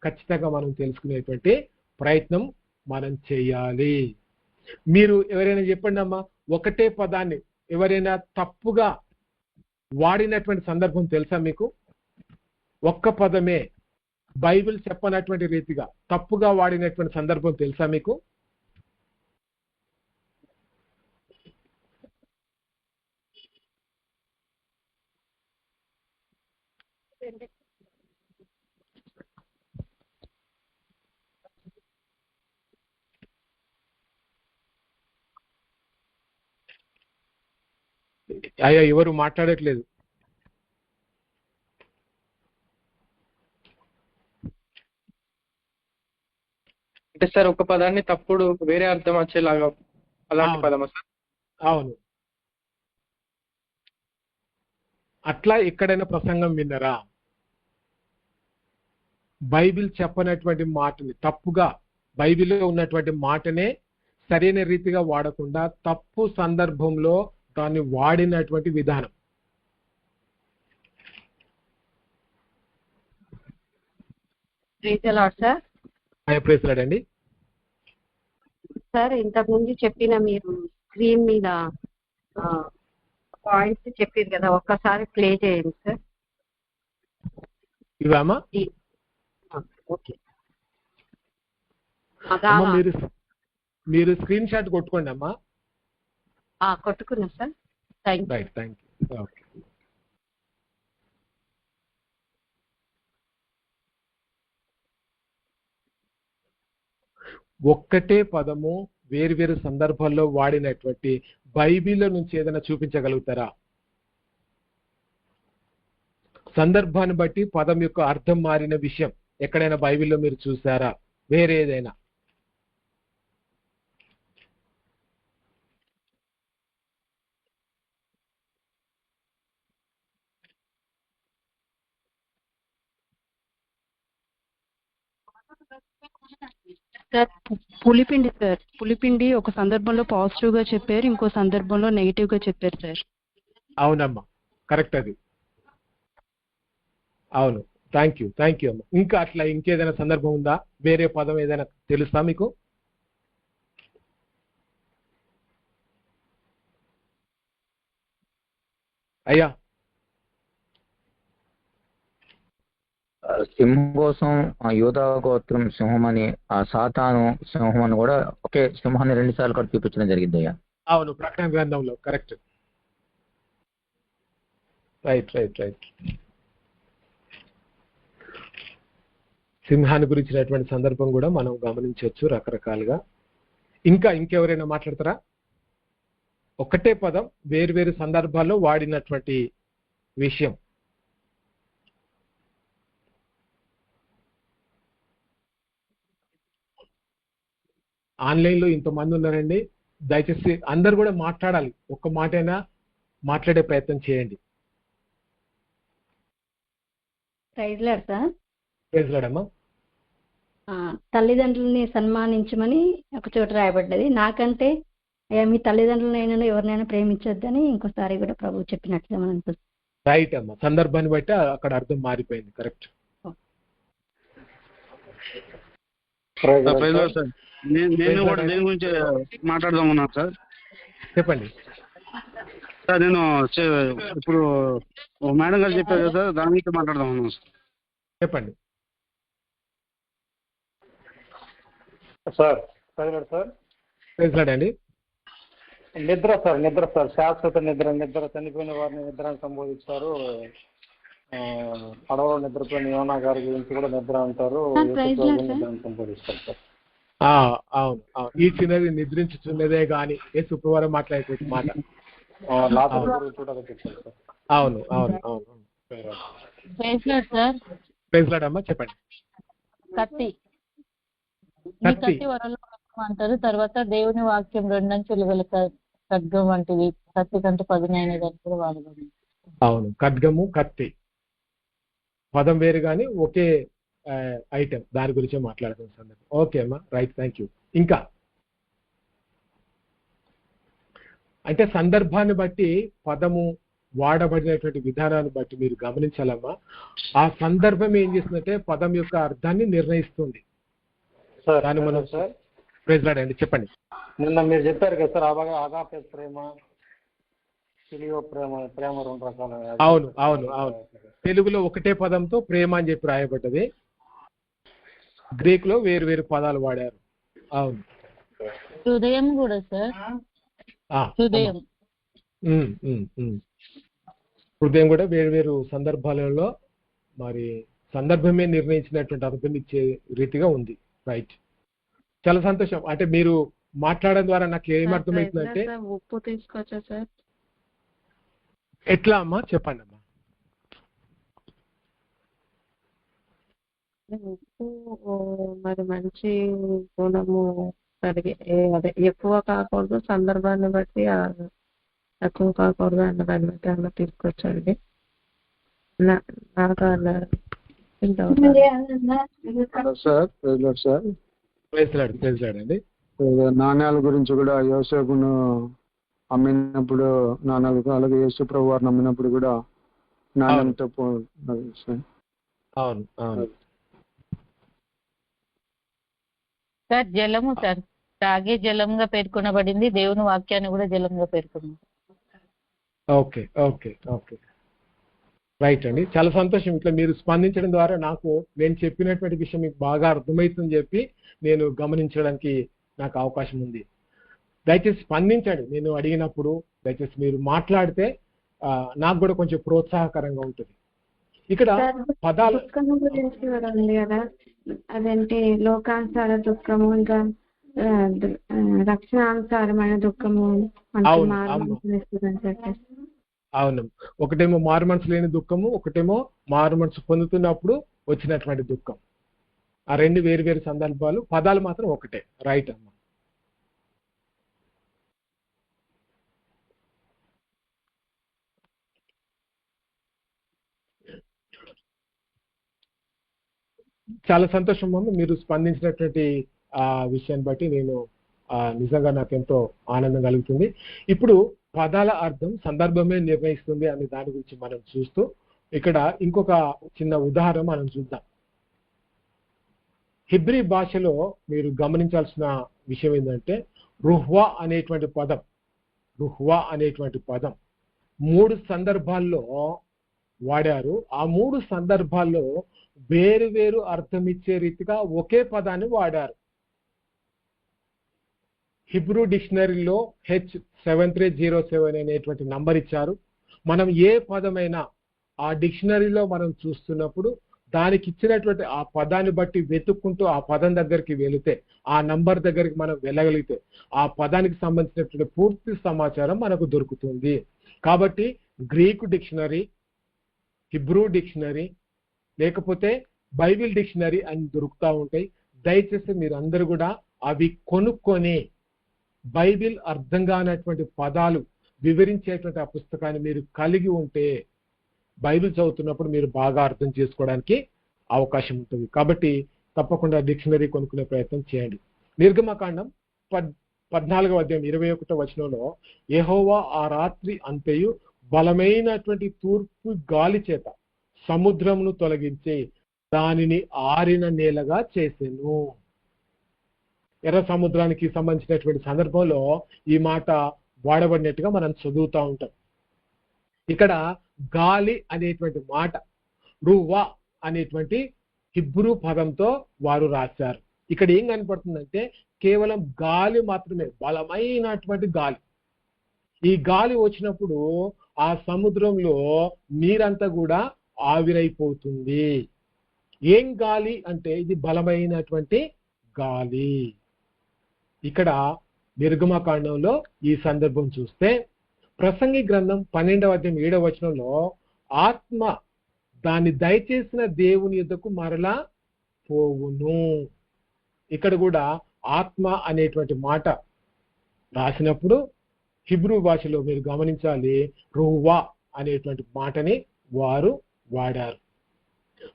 ఖచ్చితంగా మనం తెలుసుకునేటువంటి ప్రయత్నం మనం చేయాలి. మీరు ఎవరైనా చెప్పండి అమ్మా, ఒకటే పదాన్ని ఎవరైనా తప్పుగా వాడినటువంటి సందర్భం తెలుసా మీకు? ఒక్క పదమే బైబిల్ చెప్పనటువంటి రీతిగా తప్పుగా వాడినటువంటి సందర్భం తెలుసా మీకు? అయ్యా, ఎవరు మాట్లాడట్లేదు. అంటే సార్ ఒక పదాన్ని తప్పుడు వేరే అర్థం వచ్చేలాగా అలాంటి పదమా సార్? అవును. అట్లా ఎక్కడైనా ప్రసంగం విన్నారా? బైబిల్ చెప్పనటువంటి మాటని తప్పుగా, బైబిల్లో ఉన్నటువంటి మాటనే సరైన రీతిగా వాడకుండా తప్పు సందర్భంలో దాన్ని వాడినటువంటి విధానం. ప్రేసలాడండి సార్. ఇంతకుముందు చెప్పిన మీరు స్క్రీన్ మీద పాయింట్స్ చెప్పారు కదా, ఒక్కసారి ప్లే చేయండి సార్. ఇవామా ఓకే. మీరు స్క్రీన్ షాట్ కొట్టుకోండి అమ్మా. కొట్టుకున్నా sir. Right, thank you. Okay. ఒక్కటే పదము వేరు సందర్భాల్లో వాడినటువంటి బైబిల్లో నుంచి ఏదైనా చూపించగలుగుతారా? సందర్భాన్ని బట్టి పదం యొక్క అర్థం మారిన విషయం ఎక్కడైనా బైబిల్లో మీరు చూసారా? వేరే ఏదైనా? సార్ పులిపిండి సార్, పులిపిండి ఒక సందర్భంలో పాజిటివ్ గా చెప్పారు, ఇంకో సందర్భంలో నెగిటివ్ గా చెప్పారు సార్. అవునమ్మా, కరెక్ట్ అది. అవును, థ్యాంక్ యూ అమ్మా. ఇంకా అట్లా ఇంకేదైనా సందర్భం ఉందా? వేరే పదం ఏదైనా తెలుసా మీకు? అయ్యా, సింహం కోసం యూదా గోత్రం సింహం అని, ఆ సాతాను సింహం అని కూడా ఒకే సింహాన్ని 2 సార్లు కూడా చూపించడం జరిగింది అయ్యా. అవును, ప్రకటన గ్రంథంలో కరెక్ట్. రైట్. సింహాన్ని గురించినటువంటి సందర్భం కూడా మనం గమనించవచ్చు రకరకాలుగా. ఇంకెవరైనా మాట్లాడతారా? ఒకటే పదం వేరు సందర్భాల్లో వాడినటువంటి విషయం. ఆన్లైన్లో ఇంతమంది ఉన్నారండి, దయచేసి అందరు కూడా మాట్లాడాలి. ఒక్క మాటైనా మాట్లాడే ప్రయత్నం చేయండి. Praise Lord sir. Praise Lord అమ్మా. తల్లిదండ్రులని సన్మానించమని ఒక చోట రాయబడ్డది. నాకంటే మీ తల్లిదండ్రులైనా ఎవరినైనా ప్రేమించొద్దని ఇంకోసారి కూడా ప్రభు చెప్పినట్లుగా మనం చూస్తాం. రైట్ అమ్మా, సందర్భాన్ని బట్టి అక్కడ అర్థం మారిపోయింది. కరెక్ట్. నేను కూడా దేని గురించి మాట్లాడదాం ఉన్నాను సార్. చెప్పండి సార్. నేను ఇప్పుడు మేడం గారు చెప్పారు కదా సార్, దాని గురించి మాట్లాడదాం ఉన్నాను సార్. చెప్పండి సార్. అండి. నిద్ర సార్, శాశ్వత నిద్ర చనిపోయిన వారిని నిద్ర సంబోధిస్తారు. పడవలో నిద్రపోయిన యోనా గారి గురించి కూడా నిద్ర అంటారు, సంబోధిస్తారు సార్. అవును, ఈ చిన్నది నిద్రించుచున్నదే గాని ఏ శుక్రవారం మాట్లాడుకోవచ్చు మాట. అవును. ప్రైజ్ లార్డ్ అమ్మా. చెప్పండి. కత్తి వరలో అంటారు. తర్వాత దేవుని వాక్యం 2 అంచులు గల ఖడ్గం వంటివి, కత్తి కంటే పదునైనది అని కూడా వాడబడింది. అవును, ఖడ్గము కత్తి పదం వేరు కానీ ఒకే ఐటెం, దాని గురించే మాట్లాడుతున్న సందర్భం. ఓకే అమ్మా, రైట్, థ్యాంక్ యూ. ఇంకా అంటే సందర్భాన్ని బట్టి పదము వాడబడినటువంటి విధానాన్ని బట్టి మీరు గమనించాలమ్మా. ఆ సందర్భం ఏం చేస్తుందంటే పదం యొక్క అర్థాన్ని నిర్ణయిస్తుంది. దాన్ని మనం ప్రైజ్ లార్డ్ అండి. చెప్పండి. నిన్న మీరు చెప్పారు కదా సార్, అగాపే ప్రేమ, ఫిలియో ప్రేమ 2 రకాలు. అవును. తెలుగులో ఒకటే పదంతో ప్రేమ అని చెప్పి రాయబడ్డది, గ్రీక్ లో వేరు పదాలు వాడారు. అవును. హృదయం కూడా సార్. హృదయం కూడా వేరు సందర్భాలలో మరి సందర్భమే నిర్ణయించినటువంటి అర్థం ఇచ్చే రీతిగా ఉంది. రైట్, చాలా సంతోషం. అంటే మీరు మాట్లాడడం ద్వారా నాకు ఏమర్థమవుతుందంటే, ఉప్పు తీసుకోవచ్చా సార్? ఎట్లా అమ్మా? చెప్పండి అమ్మా. ఉప్పు మరి మంచి గుణము సరిగే అదే ఎక్కువ కాకూడదు, సందర్భాన్ని బట్టి తక్కువ కాకూడదు అన్న దాన్ని బట్టి అలా తీసుకొచ్చండి. నాకు అలా అండి. నాణ్యాల గురించి కూడా యోసేపును అమ్మినప్పుడు నాణ్యాలు, అలాగే యేసు ప్రభు వారిని నమ్మినప్పుడు కూడా నాణ్యంతో. అవును. సార్ జలము సార్, తాగే జలంగా పేర్కొనబడింది, దేవుని వాక్యాన్ని కూడా జలంగా పేర్కొంది. ఓకే. రైట్ అండి, చాలా సంతోషం. ఇట్లా మీరు స్పందించడం ద్వారా నేను చెప్పినటువంటి విషయం మీకు బాగా అర్థమవుతుందని చెప్పి నేను గమనించడానికి నాకు అవకాశం ఉంది. దయచేసి స్పందించండి. నేను అడిగినప్పుడు దయచేసి మీరు మాట్లాడితే నాకు కూడా కొంచెం ప్రోత్సాహకరంగా ఉంటుంది. ఇక్కడ పదాలు గురించి కూడా ఉంది కదా, అదంటే లోకానుసార దుఃఖము, ఇంకా రక్షణానుసారమైన దుఃఖము. అవును, ఒకటేమో మారు మనసు లేని దుఃఖము, ఒకటేమో మారు మనసు పొందుతున్నప్పుడు వచ్చినటువంటి దుఃఖం. ఆ 2 వేరు సందర్భాలు, పదాలు మాత్రం ఒకటే. రైట్ అమ్మా. చాలా సంతోషం అమ్మ, మీరు స్పందించినటువంటి ఆ విషయాన్ని బట్టి నేను నిజంగా నాకు ఎంతో ఆనందం కలుగుతుంది. ఇప్పుడు పదాల అర్థం సందర్భమే నిర్ణయిస్తుంది అనే దాని గురించి మనం చూస్తూ ఇక్కడ ఇంకొక చిన్న ఉదాహరణ మనం చూద్దాం. హిబ్రీ భాషలో మీరు గమనించాల్సిన విషయం ఏంటంటే రుహ్వా అనేటువంటి పదం 3 సందర్భాల్లో వాడారు. ఆ 3 సందర్భాల్లో వేరు వేరు అర్థం ఇచ్చే రీతిగా ఒకే పదాన్ని వాడారు. హిబ్రూ డిక్షనరీలో H7307 అనేటువంటి నంబర్ ఇచ్చారు. మనం ఏ పదమైనా ఆ డిక్షనరీలో మనం చూస్తున్నప్పుడు దానికి ఇచ్చినటువంటి ఆ పదాన్ని బట్టి వెతుక్కుంటూ ఆ పదం దగ్గరికి వెళితే, ఆ నంబర్ దగ్గరికి మనం వెళ్ళగలిగితే ఆ పదానికి సంబంధించినటువంటి పూర్తి సమాచారం మనకు దొరుకుతుంది. కాబట్టి గ్రీకు డిక్షనరీ, హిబ్రూ డిక్షనరీ, లేకపోతే బైబిల్ డిక్షనరీ అని దొరుకుతూ ఉంటాయి. దయచేసి మీరు అందరూ కూడా అవి కొనుక్కొని బైబిల్ అర్థం కానటువంటి పదాలు వివరించేటువంటి ఆ పుస్తకాన్ని మీరు కలిగి ఉంటే బైబిల్ చదువుతున్నప్పుడు మీరు బాగా అర్థం చేసుకోవడానికి అవకాశం ఉంటుంది. కాబట్టి తప్పకుండా డిక్షనరీ కొనుక్కునే ప్రయత్నం చేయండి. నిర్గమకాండం 14వ అధ్యాయం 21వ వచనంలో యెహోవా ఆ రాత్రి అంతయు బలమైనటువంటి తూర్పు గాలి చేత సముద్రమును తొలగించి దానిని ఆరిన నేలగా చేసెను. ఎర్ర సముద్రానికి సంబంధించినటువంటి సందర్భంలో ఈ మాట వాడబడినట్టుగా మనం చదువుతూ ఉంటాం. ఇక్కడ గాలి అనేటువంటి మాట రువా అనేటువంటి హిబ్రూ పదంతో వారు రాశారు. ఇక్కడ ఏం కనపడుతుందంటే కేవలం గాలి మాత్రమే, బలమైనటువంటి గాలి. ఈ గాలి వచ్చినప్పుడు ఆ సముద్రంలో నీరంతా కూడా ఆవిరైపోతుంది. ఏం గాలి అంటే ఇది బలమైనటువంటి గాలి. ఇక్కడ నిర్గమకాండంలో ఈ సందర్భం చూస్తే ప్రసంగి గ్రంథం 12వ అధ్యాయం 7వ వచనంలో ఆత్మ దాన్ని దయచేసిన దేవుని యొద్దకు మరలా పోవును. ఇక్కడ కూడా ఆత్మ అనేటువంటి మాట రాసినప్పుడు హిబ్రూ భాషలో మీరు గమనించాలి, రుహ్వా అనేటువంటి మాటని వారు వాడారు.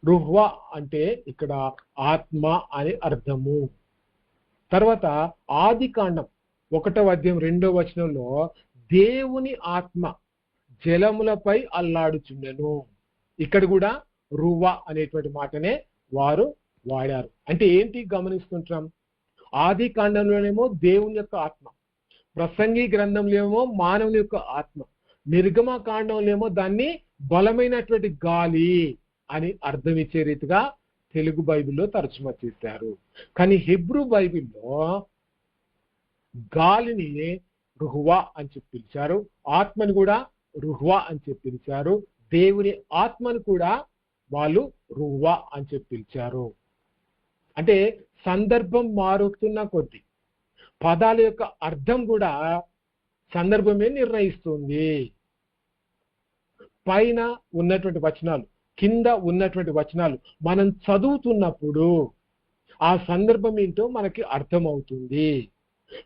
రుహ్వా అంటే ఇక్కడ ఆత్మ అని అర్థము. తర్వాత ఆదికాండం 1వ అధ్యాయం 2వ వచనంలో దేవుని ఆత్మ జలములపై అల్లాడుచుండెను. ఇక్కడ కూడా రువా అనేటువంటి మాటనే వారు వాడారు. అంటే ఏంటి గమనిస్తుంటాం, ఆది కాండంలోనేమో దేవుని యొక్క ఆత్మ, ప్రసంగి గ్రంథంలో ఏమో మానవుని యొక్క ఆత్మ, నిర్గమ కాండంలో దాన్ని బలమైనటువంటి గాలి అని అర్థం ఇచ్చే రీతిగా తెలుగు బైబిల్లో తర్జుమా చేశారు. కానీ హిబ్రూ బైబిల్లో గాలిని రుహ్వా అని చెప్పి పిలిచారు, ఆత్మని కూడా రుహ్వా అని చెప్పి పిలిచారు, దేవుని ఆత్మను కూడా వాళ్ళు రుహ్వా అని చెప్పి పిలిచారు. అంటే సందర్భం మారుతున్న కొద్దీ పదాల యొక్క అర్థం కూడా సందర్భమే నిర్ణయిస్తుంది. పైన ఉన్నటువంటి వచనాలు, కింద ఉన్నటువంటి వచనాలు మనం చదువుతున్నప్పుడు ఆ సందర్భం ఏంటో మనకి అర్థమవుతుంది.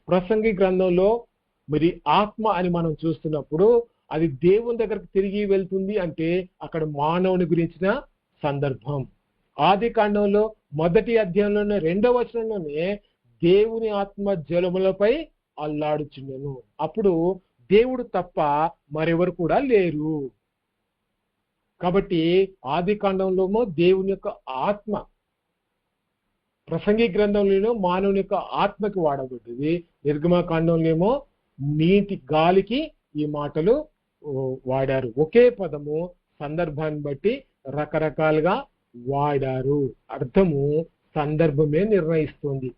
ప్రసంగి గ్రంథంలో మరి ఆత్మ అని మనం చూస్తున్నప్పుడు అది దేవుని దగ్గరకు తిరిగి వెళ్తుంది అంటే అక్కడ మానవుని గురించిన సందర్భం. ఆది కాండంలో 1వ అధ్యాయంలోనే 2వ వచనంలోనే దేవుని ఆత్మ జలములపై అల్లాడుచుండెను. అప్పుడు దేవుడు తప్ప మరెవరు కూడా లేరు. కాబట్టి ఆది కాండంలోమో దేవుని యొక్క ఆత్మ, ప్రసంగి గ్రంథంలోనో మానవుని యొక్క ఆత్మకి వాడబడ్డది, నిర్గమకాండంలో నీటి గాలికి ఈ మాటలు వాడారు. ఒకే పదము సందర్భాన్ని బట్టి రకరకాలుగా వాడారు. అర్థము సందర్భమే నిర్ణయిస్తుంది,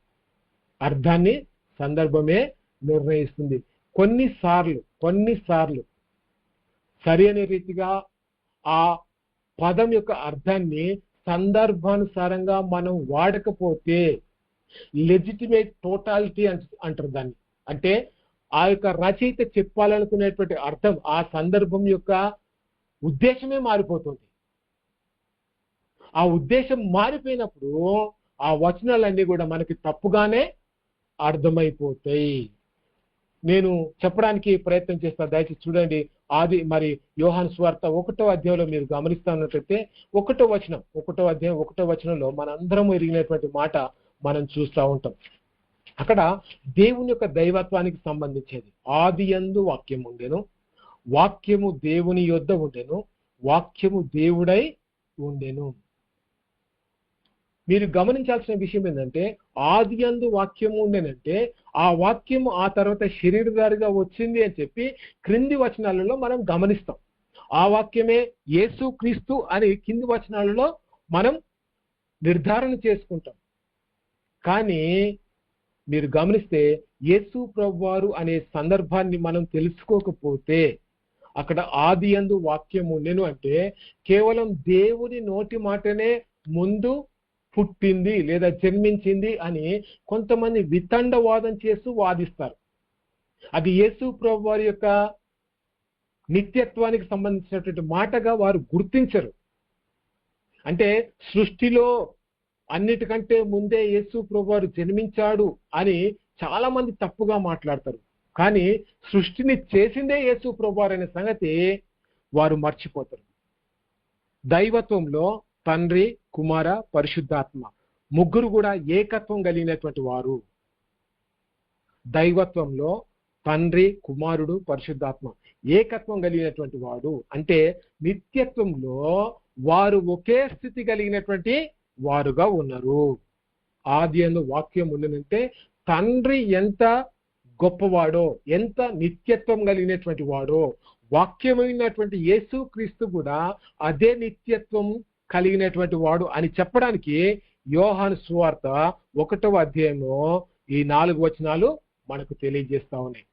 అర్థాన్ని సందర్భమే నిర్ణయిస్తుంది. కొన్నిసార్లు సరి అనే రీతిగా ఆ పదం యొక్క అర్థాన్ని సందర్భానుసారంగా మనం వాడకపోతే లెజిటిమేట్ టోటాలిటీ అంటారు దాన్ని. అంటే ఆ యొక్క రచయిత చెప్పాలనుకునేటువంటి అర్థం, ఆ సందర్భం యొక్క ఉద్దేశమే మారిపోతుంది. ఆ ఉద్దేశం మారిపోయినప్పుడు ఆ వచనాలన్నీ కూడా మనకి తప్పుగానే అర్థమైపోతాయి. నేను చెప్పడానికి ప్రయత్నం చేస్తాను, దయచేసి చూడండి. మరి యోహాను సువార్త 1వ అధ్యాయంలో మీరు గమనిస్తున్నట్లయితే 1వ అధ్యాయం 1వ వచనంలో మనందరం ఎరిగినటువంటి మాట మనం చూస్తూ ఉంటాం. అక్కడ దేవుని యొక్క దైవత్వానికి సంబంధించేది. ఆది యందు వాక్యం ఉండెను, వాక్యము దేవుని యొద్ద ఉండెను, వాక్యము దేవుడై ఉండెను. మీరు గమనించాల్సిన విషయం ఏంటంటే ఆది యందు వాక్యము ఉండేనంటే ఆ వాక్యము ఆ తర్వాత శరీరధారిగా వచ్చింది అని చెప్పి క్రింది వచనాలలో మనం గమనిస్తాం. ఆ వాక్యమే యేసు క్రీస్తు అని కింది వచనాలలో మనం నిర్ధారణ చేసుకుంటాం. కానీ మీరు గమనిస్తే యేసు ప్రభువారు అనే సందర్భాన్ని మనం తెలుసుకోకపోతే అక్కడ ఆది యందు వాక్యం ఉండెను అంటే కేవలం దేవుని నోటి మాటనే ముందు పుట్టింది లేదా జన్మించింది అని కొంతమంది వితండవాదం చేస్తూ వాదిస్తారు. అది యేసు ప్రభువారి యొక్క నిత్యత్వానికి సంబంధించినటువంటి మాటగా వారు గుర్తించరు. అంటే సృష్టిలో అన్నిటికంటే ముందే యేసు ప్రభువారు జన్మించాడు అని చాలా మంది తప్పుగా మాట్లాడతారు. కానీ సృష్టిని చేసిందే యేసు ప్రభువారు అనే సంగతి వారు మర్చిపోతారు. దైవత్వంలో తండ్రి, కుమార, పరిశుద్ధాత్మ ముగ్గురు కూడా ఏకత్వం కలిగినటువంటి వారు. దైవత్వంలో తండ్రి, కుమారుడు, పరిశుద్ధాత్మ ఏకత్వం కలిగినటువంటి వాడు. అంటే నిత్యత్వంలో వారు ఒకే స్థితి కలిగినటువంటి వారుగా ఉన్నారు. ఆది యందు వాక్యం ఉండనంటే తండ్రి ఎంత గొప్పవాడో, ఎంత నిత్యత్వం కలిగినటువంటి వాడో, వాక్యమైనటువంటి యేసు క్రీస్తు కూడా అదే నిత్యత్వం కలిగినటువంటి వాడు అని చెప్పడానికి యోహాను సువార్త 1వ అధ్యాయంలో ఈ 4 వచనాలు మనకు తెలియజేస్తా ఉన్నాయి.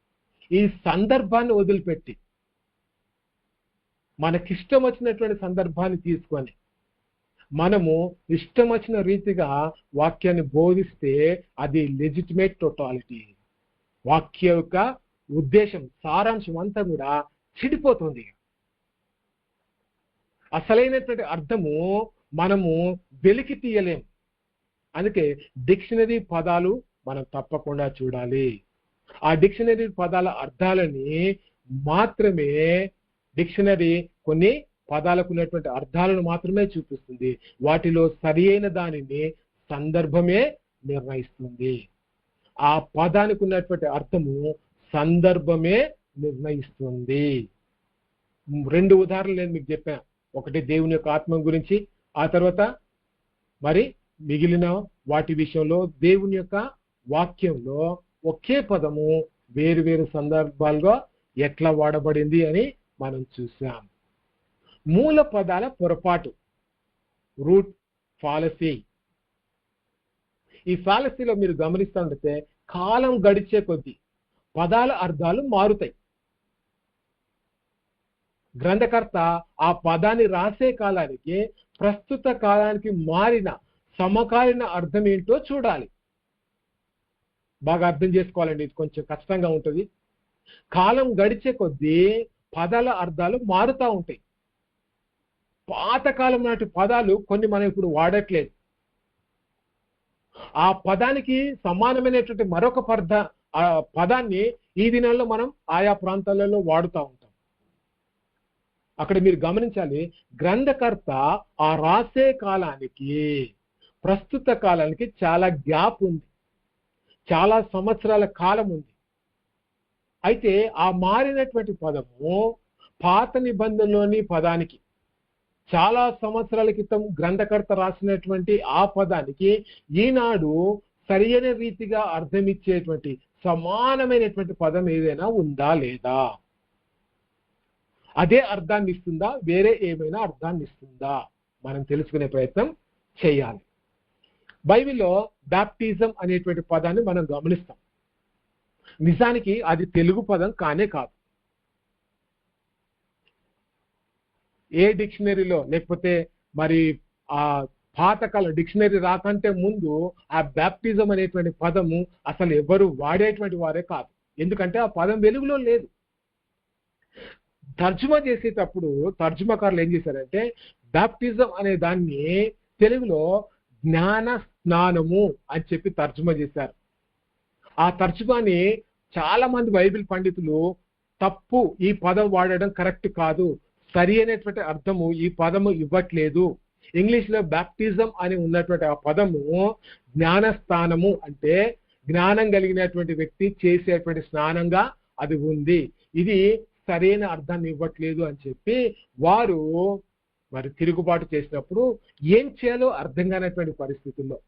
ఈ సందర్భాన్ని వదిలిపెట్టి మనకిష్టం వచ్చినటువంటి సందర్భాన్ని తీసుకొని మనము ఇష్టం వచ్చిన రీతిగా వాక్యాన్ని బోధిస్తే అది లెజిటిమేట్ టోటాలిటీ. వాక్య యొక్క ఉద్దేశం, సారాంశం అంతా కూడా చెడిపోతుంది. అసలైనటువంటి అర్థము మనము వెలికి తీయలేం. అందుకే డిక్షనరీ పదాలు మనం తప్పకుండా చూడాలి. ఆ డిక్షనరీ పదాల అర్థాలని మాత్రమే డిక్షనరీ కొన్ని పదాలకు ఉన్నటువంటి అర్థాలను మాత్రమే చూపిస్తుంది. వాటిలో సరి అయిన దానిని సందర్భమే నిర్ణయిస్తుంది. ఆ పదానికి ఉన్నటువంటి అర్థము సందర్భమే నిర్ణయిస్తుంది. 2 ఉదాహరణలు నేను మీకు చెప్పాను. ఒకటి దేవుని యొక్క ఆత్మ గురించి, ఆ తర్వాత మరి మిగిలిన వాటి విషయంలో దేవుని యొక్క వాక్యంలో ఒకే పదము వేరు వేరు సందర్భాలుగా ఎట్లా వాడబడింది అని మనం చూసాం. మూల పదాల పొరపాటు, రూట్ ఫాలసీ. ఈ ఫాలసీలో మీరు గమనిస్తుంటే కాలం గడిచే కొద్దీ పదాల అర్థాలు మారుతాయి. గ్రంథకర్త ఆ పదాన్ని రాసే కాలానికి ప్రస్తుత కాలానికి మారిన సమకాలీన అర్థం ఏంటో చూడాలి. బాగా అర్థం చేసుకోవాలండి, ఇది కొంచెం కష్టంగా ఉంటుంది. కాలం గడిచే కొద్దీ పదాల అర్థాలు మారుతూ ఉంటాయి. పాతకాలం నాటి పదాలు కొన్ని మనం ఇప్పుడు వాడట్లేదు. ఆ పదానికి సమానమైనటువంటి మరొక పదాన్ని ఈ దినాల్లో మనం ఆయా ప్రాంతాలలో వాడుతూ ఉంటాం. అక్కడ మీరు గమనించాలి, గ్రంథకర్త ఆ రాసే కాలానికి ప్రస్తుత కాలానికి చాలా గ్యాప్ ఉంది, చాలా సంవత్సరాల కాలం ఉంది. అయితే ఆ మారినటువంటి పదము పాత నిబంధనలోని పదానికి చాలా సంవత్సరాల క్రితం గ్రంథకర్త రాసినటువంటి ఆ పదానికి ఈనాడు సరైన రీతిగా అర్థమిచ్చేటువంటి సమానమైనటువంటి పదం ఏదైనా ఉందా లేదా, అదే అర్థాన్ని ఇస్తుందా, వేరే ఏమైనా అర్థాన్ని ఇస్తుందా, మనం తెలుసుకునే ప్రయత్నం చేయాలి. బైబిల్లో బాప్టిజం అనేటువంటి పదాన్ని మనం గమనిస్తాం. నిజానికి అది తెలుగు పదం కానే కాదు. ఏ డిక్షనరీలో లేకపోతే మరి ఆ పాతకాల డిక్షనరీ రాకంటే ముందు ఆ బాప్టిజం అనేటువంటి పదము అసలు ఎవరు వాడేటువంటి వారే కాదు. ఎందుకంటే ఆ పదం వెలుగులో లేదు. తర్జుమా చేసేటప్పుడు తర్జుమాకారులు ఏం చేశారంటే బాప్టిజం అనే దాన్ని తెలుగులో జ్ఞాన స్నానము అని చెప్పి తర్జుమా చేశారు. ఆ తర్జుమాని చాలా మంది బైబిల్ పండితులు తప్పు, ఈ పదం వాడడం కరెక్ట్ కాదు, సరి అయినటువంటి అర్థము ఈ పదము ఇవ్వట్లేదు. ఇంగ్లీష్ లో బాప్టిజం అని ఉన్నటువంటి ఆ పదము జ్ఞానస్థానము అంటే జ్ఞానం కలిగినటువంటి వ్యక్తి చేసేటువంటి స్నానంగా అది ఉంది, ఇది సరైన అర్థాన్ని ఇవ్వట్లేదు అని చెప్పి వారు మరి తిరుగుబాటు చేసినప్పుడు ఏం చేయాలో అర్థం కానటువంటి పరిస్థితుల్లో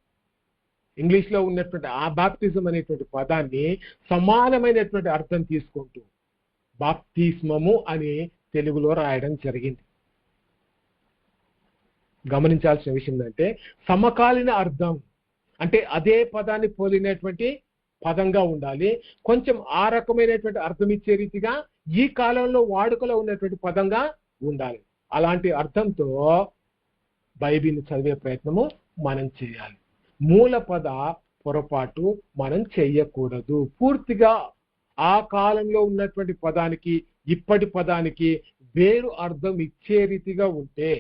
ఇంగ్లీష్ లో ఉన్నటువంటి ఆ బాప్తిజం అనేటువంటి పదాన్ని సమానమైనటువంటి అర్థం తీసుకుంటూ బాప్తిస్మము అని తెలుగులో రాయడం జరిగింది. గమనించాల్సిన విషయం ఏంటంటే సమకాలీన అర్థం అంటే అదే పదాన్ని పోలినటువంటి పదంగా ఉండాలి, కొంచెం ఆ రకమైనటువంటి అర్థం ఇచ్చే రీతిగా ఈ కాలంలో వాడుకలో ఉన్నటువంటి పదంగా ఉండాలి. అలాంటి అర్థంతో బైబిల్ని చదివే ప్రయత్నము మనం చేయాలి. మూల పద పొరపాటు మనం చెయ్యకూడదు. పూర్తిగా ఆ కాలంలో ఉన్నటువంటి పదానికి ఇప్పటి పదానికి వేరు అర్థం ఇచ్చే రీతిగా ఉంటే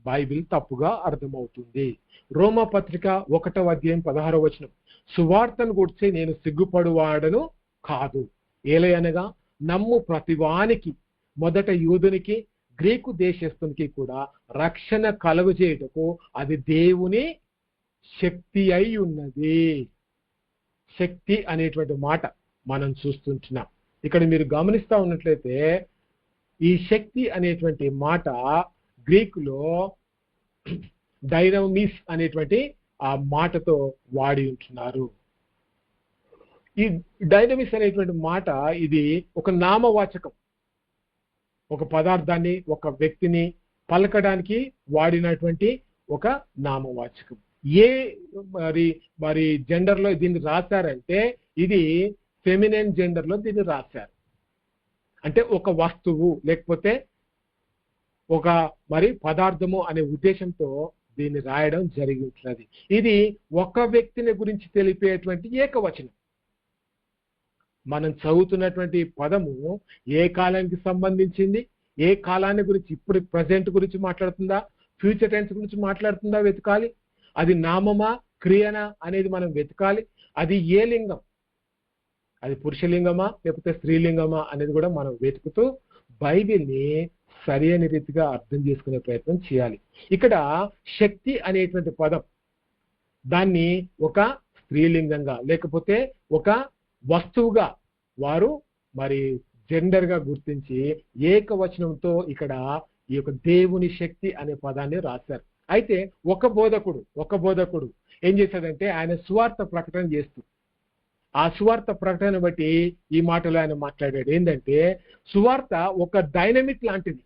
బైబిల్ తప్పుగా అర్థమవుతుంది. రోమపత్రిక 1వ అధ్యాయం 16వ వచనం, సువార్తను గుర్చి నేను సిగ్గుపడువాడను కాదు, ఏలయనగా నమ్ము ప్రతివానికి మొదట యూదునికి గ్రీకు దేశస్థునికి కూడా రక్షణ కలుగజేయుటకు అది దేవుని శక్తి అయి ఉన్నది. శక్తి అనేటువంటి మాట మనం చూస్తుంటున్నాం. ఇక్కడ మీరు గమనిస్తా ఉన్నట్లయితే ఈ శక్తి అనేటువంటి మాట గ్రీకులో డైనమిస్ అనేటువంటి ఆ మాటతో వాడి ఉంటున్నారు. ఈ డైనమిస్ అనేటువంటి మాట ఇది ఒక నామవాచకం, ఒక పదార్థాన్ని ఒక వ్యక్తిని పలకడానికి వాడినటువంటి ఒక నామవాచకం. ఏ మరి జెండర్ లో దీన్ని రాశారంటే ఇది ఫెమినైన్ జెండర్ లో దీన్ని రాశారు. అంటే ఒక వస్తువు లేకపోతే ఒక మరి పదార్థము అనే ఉద్దేశంతో దీన్ని రాయడం జరిగి ఉంటున్నది. ఇది ఒక వ్యక్తిని గురించి తెలిపేటువంటి ఏకవచనం. మనం చదువుతున్నటువంటి పదము ఏ కాలానికి సంబంధించింది, ఏ కాలాన్ని గురించి, ఇప్పుడు ప్రజెంట్ గురించి మాట్లాడుతుందా, ఫ్యూచర్ టెన్స్ గురించి మాట్లాడుతుందా వెతకాలి. అది నామమా క్రియనా అనేది మనం వెతకాలి. అది ఏ లింగం, అది పురుషలింగమా లేకపోతే స్త్రీలింగమా అనేది కూడా మనం వెతుకుతూ బైబిల్ని సరి అయిన రీతిగా అర్థం చేసుకునే ప్రయత్నం చేయాలి. ఇక్కడ శక్తి అనేటువంటి పదం దాన్ని ఒక స్త్రీలింగంగా లేకపోతే ఒక వస్తువుగా వారు మరి జెండర్ గా గుర్తించి ఏకవచనంతో ఇక్కడ ఈ యొక్క దేవుని శక్తి అనే పదాన్ని రాశారు. అయితే ఒక బోధకుడు ఏం చేశాడంటే ఆయన సువార్త ప్రకటన చేస్తూ ఆ సువార్త ప్రకటన బట్టి ఈ మాటలో ఆయన మాట్లాడాడు. ఏంటంటే సువార్త ఒక డైనమిక్ లాంటిది,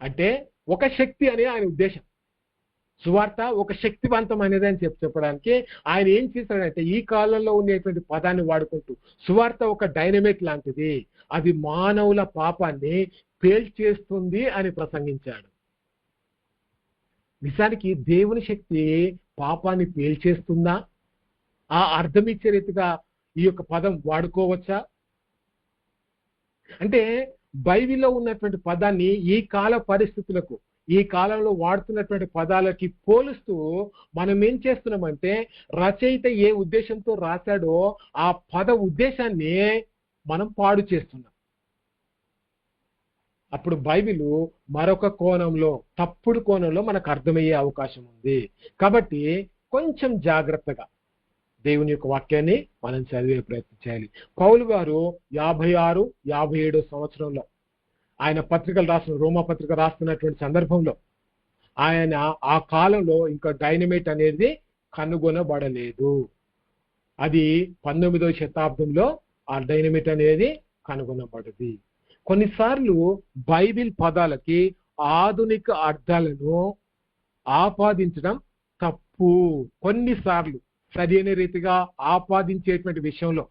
అంటే ఒక శక్తి అని ఆయన ఉద్దేశం. సువార్త ఒక శక్తివంతమైనది అని చెప్పడానికి ఆయన ఏం చేశాడంటే ఈ కాలంలో ఉండేటువంటి పదాన్ని వాడుకుంటూ సువార్త ఒక డైనమిక్ లాంటిది, అది మానవుల పాపాన్ని పేల్చేస్తుంది అని ప్రసంగించాడు. నిజానికి దేవుని శక్తి పాపాన్ని పేల్చేస్తుందా? ఆ అర్థం ఇచ్చే రీతిగా ఈ యొక్క పదం వాడుకోవచ్చా? అంటే బైబిల్లో ఉన్నటువంటి పదాన్ని ఈ కాల పరిస్థితులకు, ఈ కాలంలో వాడుతున్నటువంటి పదాలకి పోలుస్తూ మనం ఏం చేస్తున్నామంటే రచయిత ఏ ఉద్దేశంతో రాశాడో ఆ పద ఉద్దేశాన్ని మనం పాడు చేస్తున్నాం. అప్పుడు బైబిల్ మరొక కోణంలో, తప్పుడు కోణంలో మనకు అర్థమయ్యే అవకాశం ఉంది. కాబట్టి కొంచెం జాగ్రత్తగా దేవుని యొక్క వాక్యాన్ని మనం చదివే ప్రయత్నం చేయాలి. పౌలు గారు 56, 57 సంవత్సరంలో ఆయన పత్రికలు రాసిన రోమా పత్రిక రాస్తున్నటువంటి సందర్భంలో ఆయన ఆ కాలంలో ఇంకా డైనమైట్ అనేది కనుగొనబడలేదు. అది 19వ శతాబ్దంలో ఆ డైనమైట్ అనేది కనుగొనబడింది. కొన్నిసార్లు బైబిల్ పదాలకి ఆధునిక అర్థాలను ఆపాదించడం తప్పు. కొన్నిసార్లు సరైన రీతిగా ఆపాదించేటువంటి విషయంలో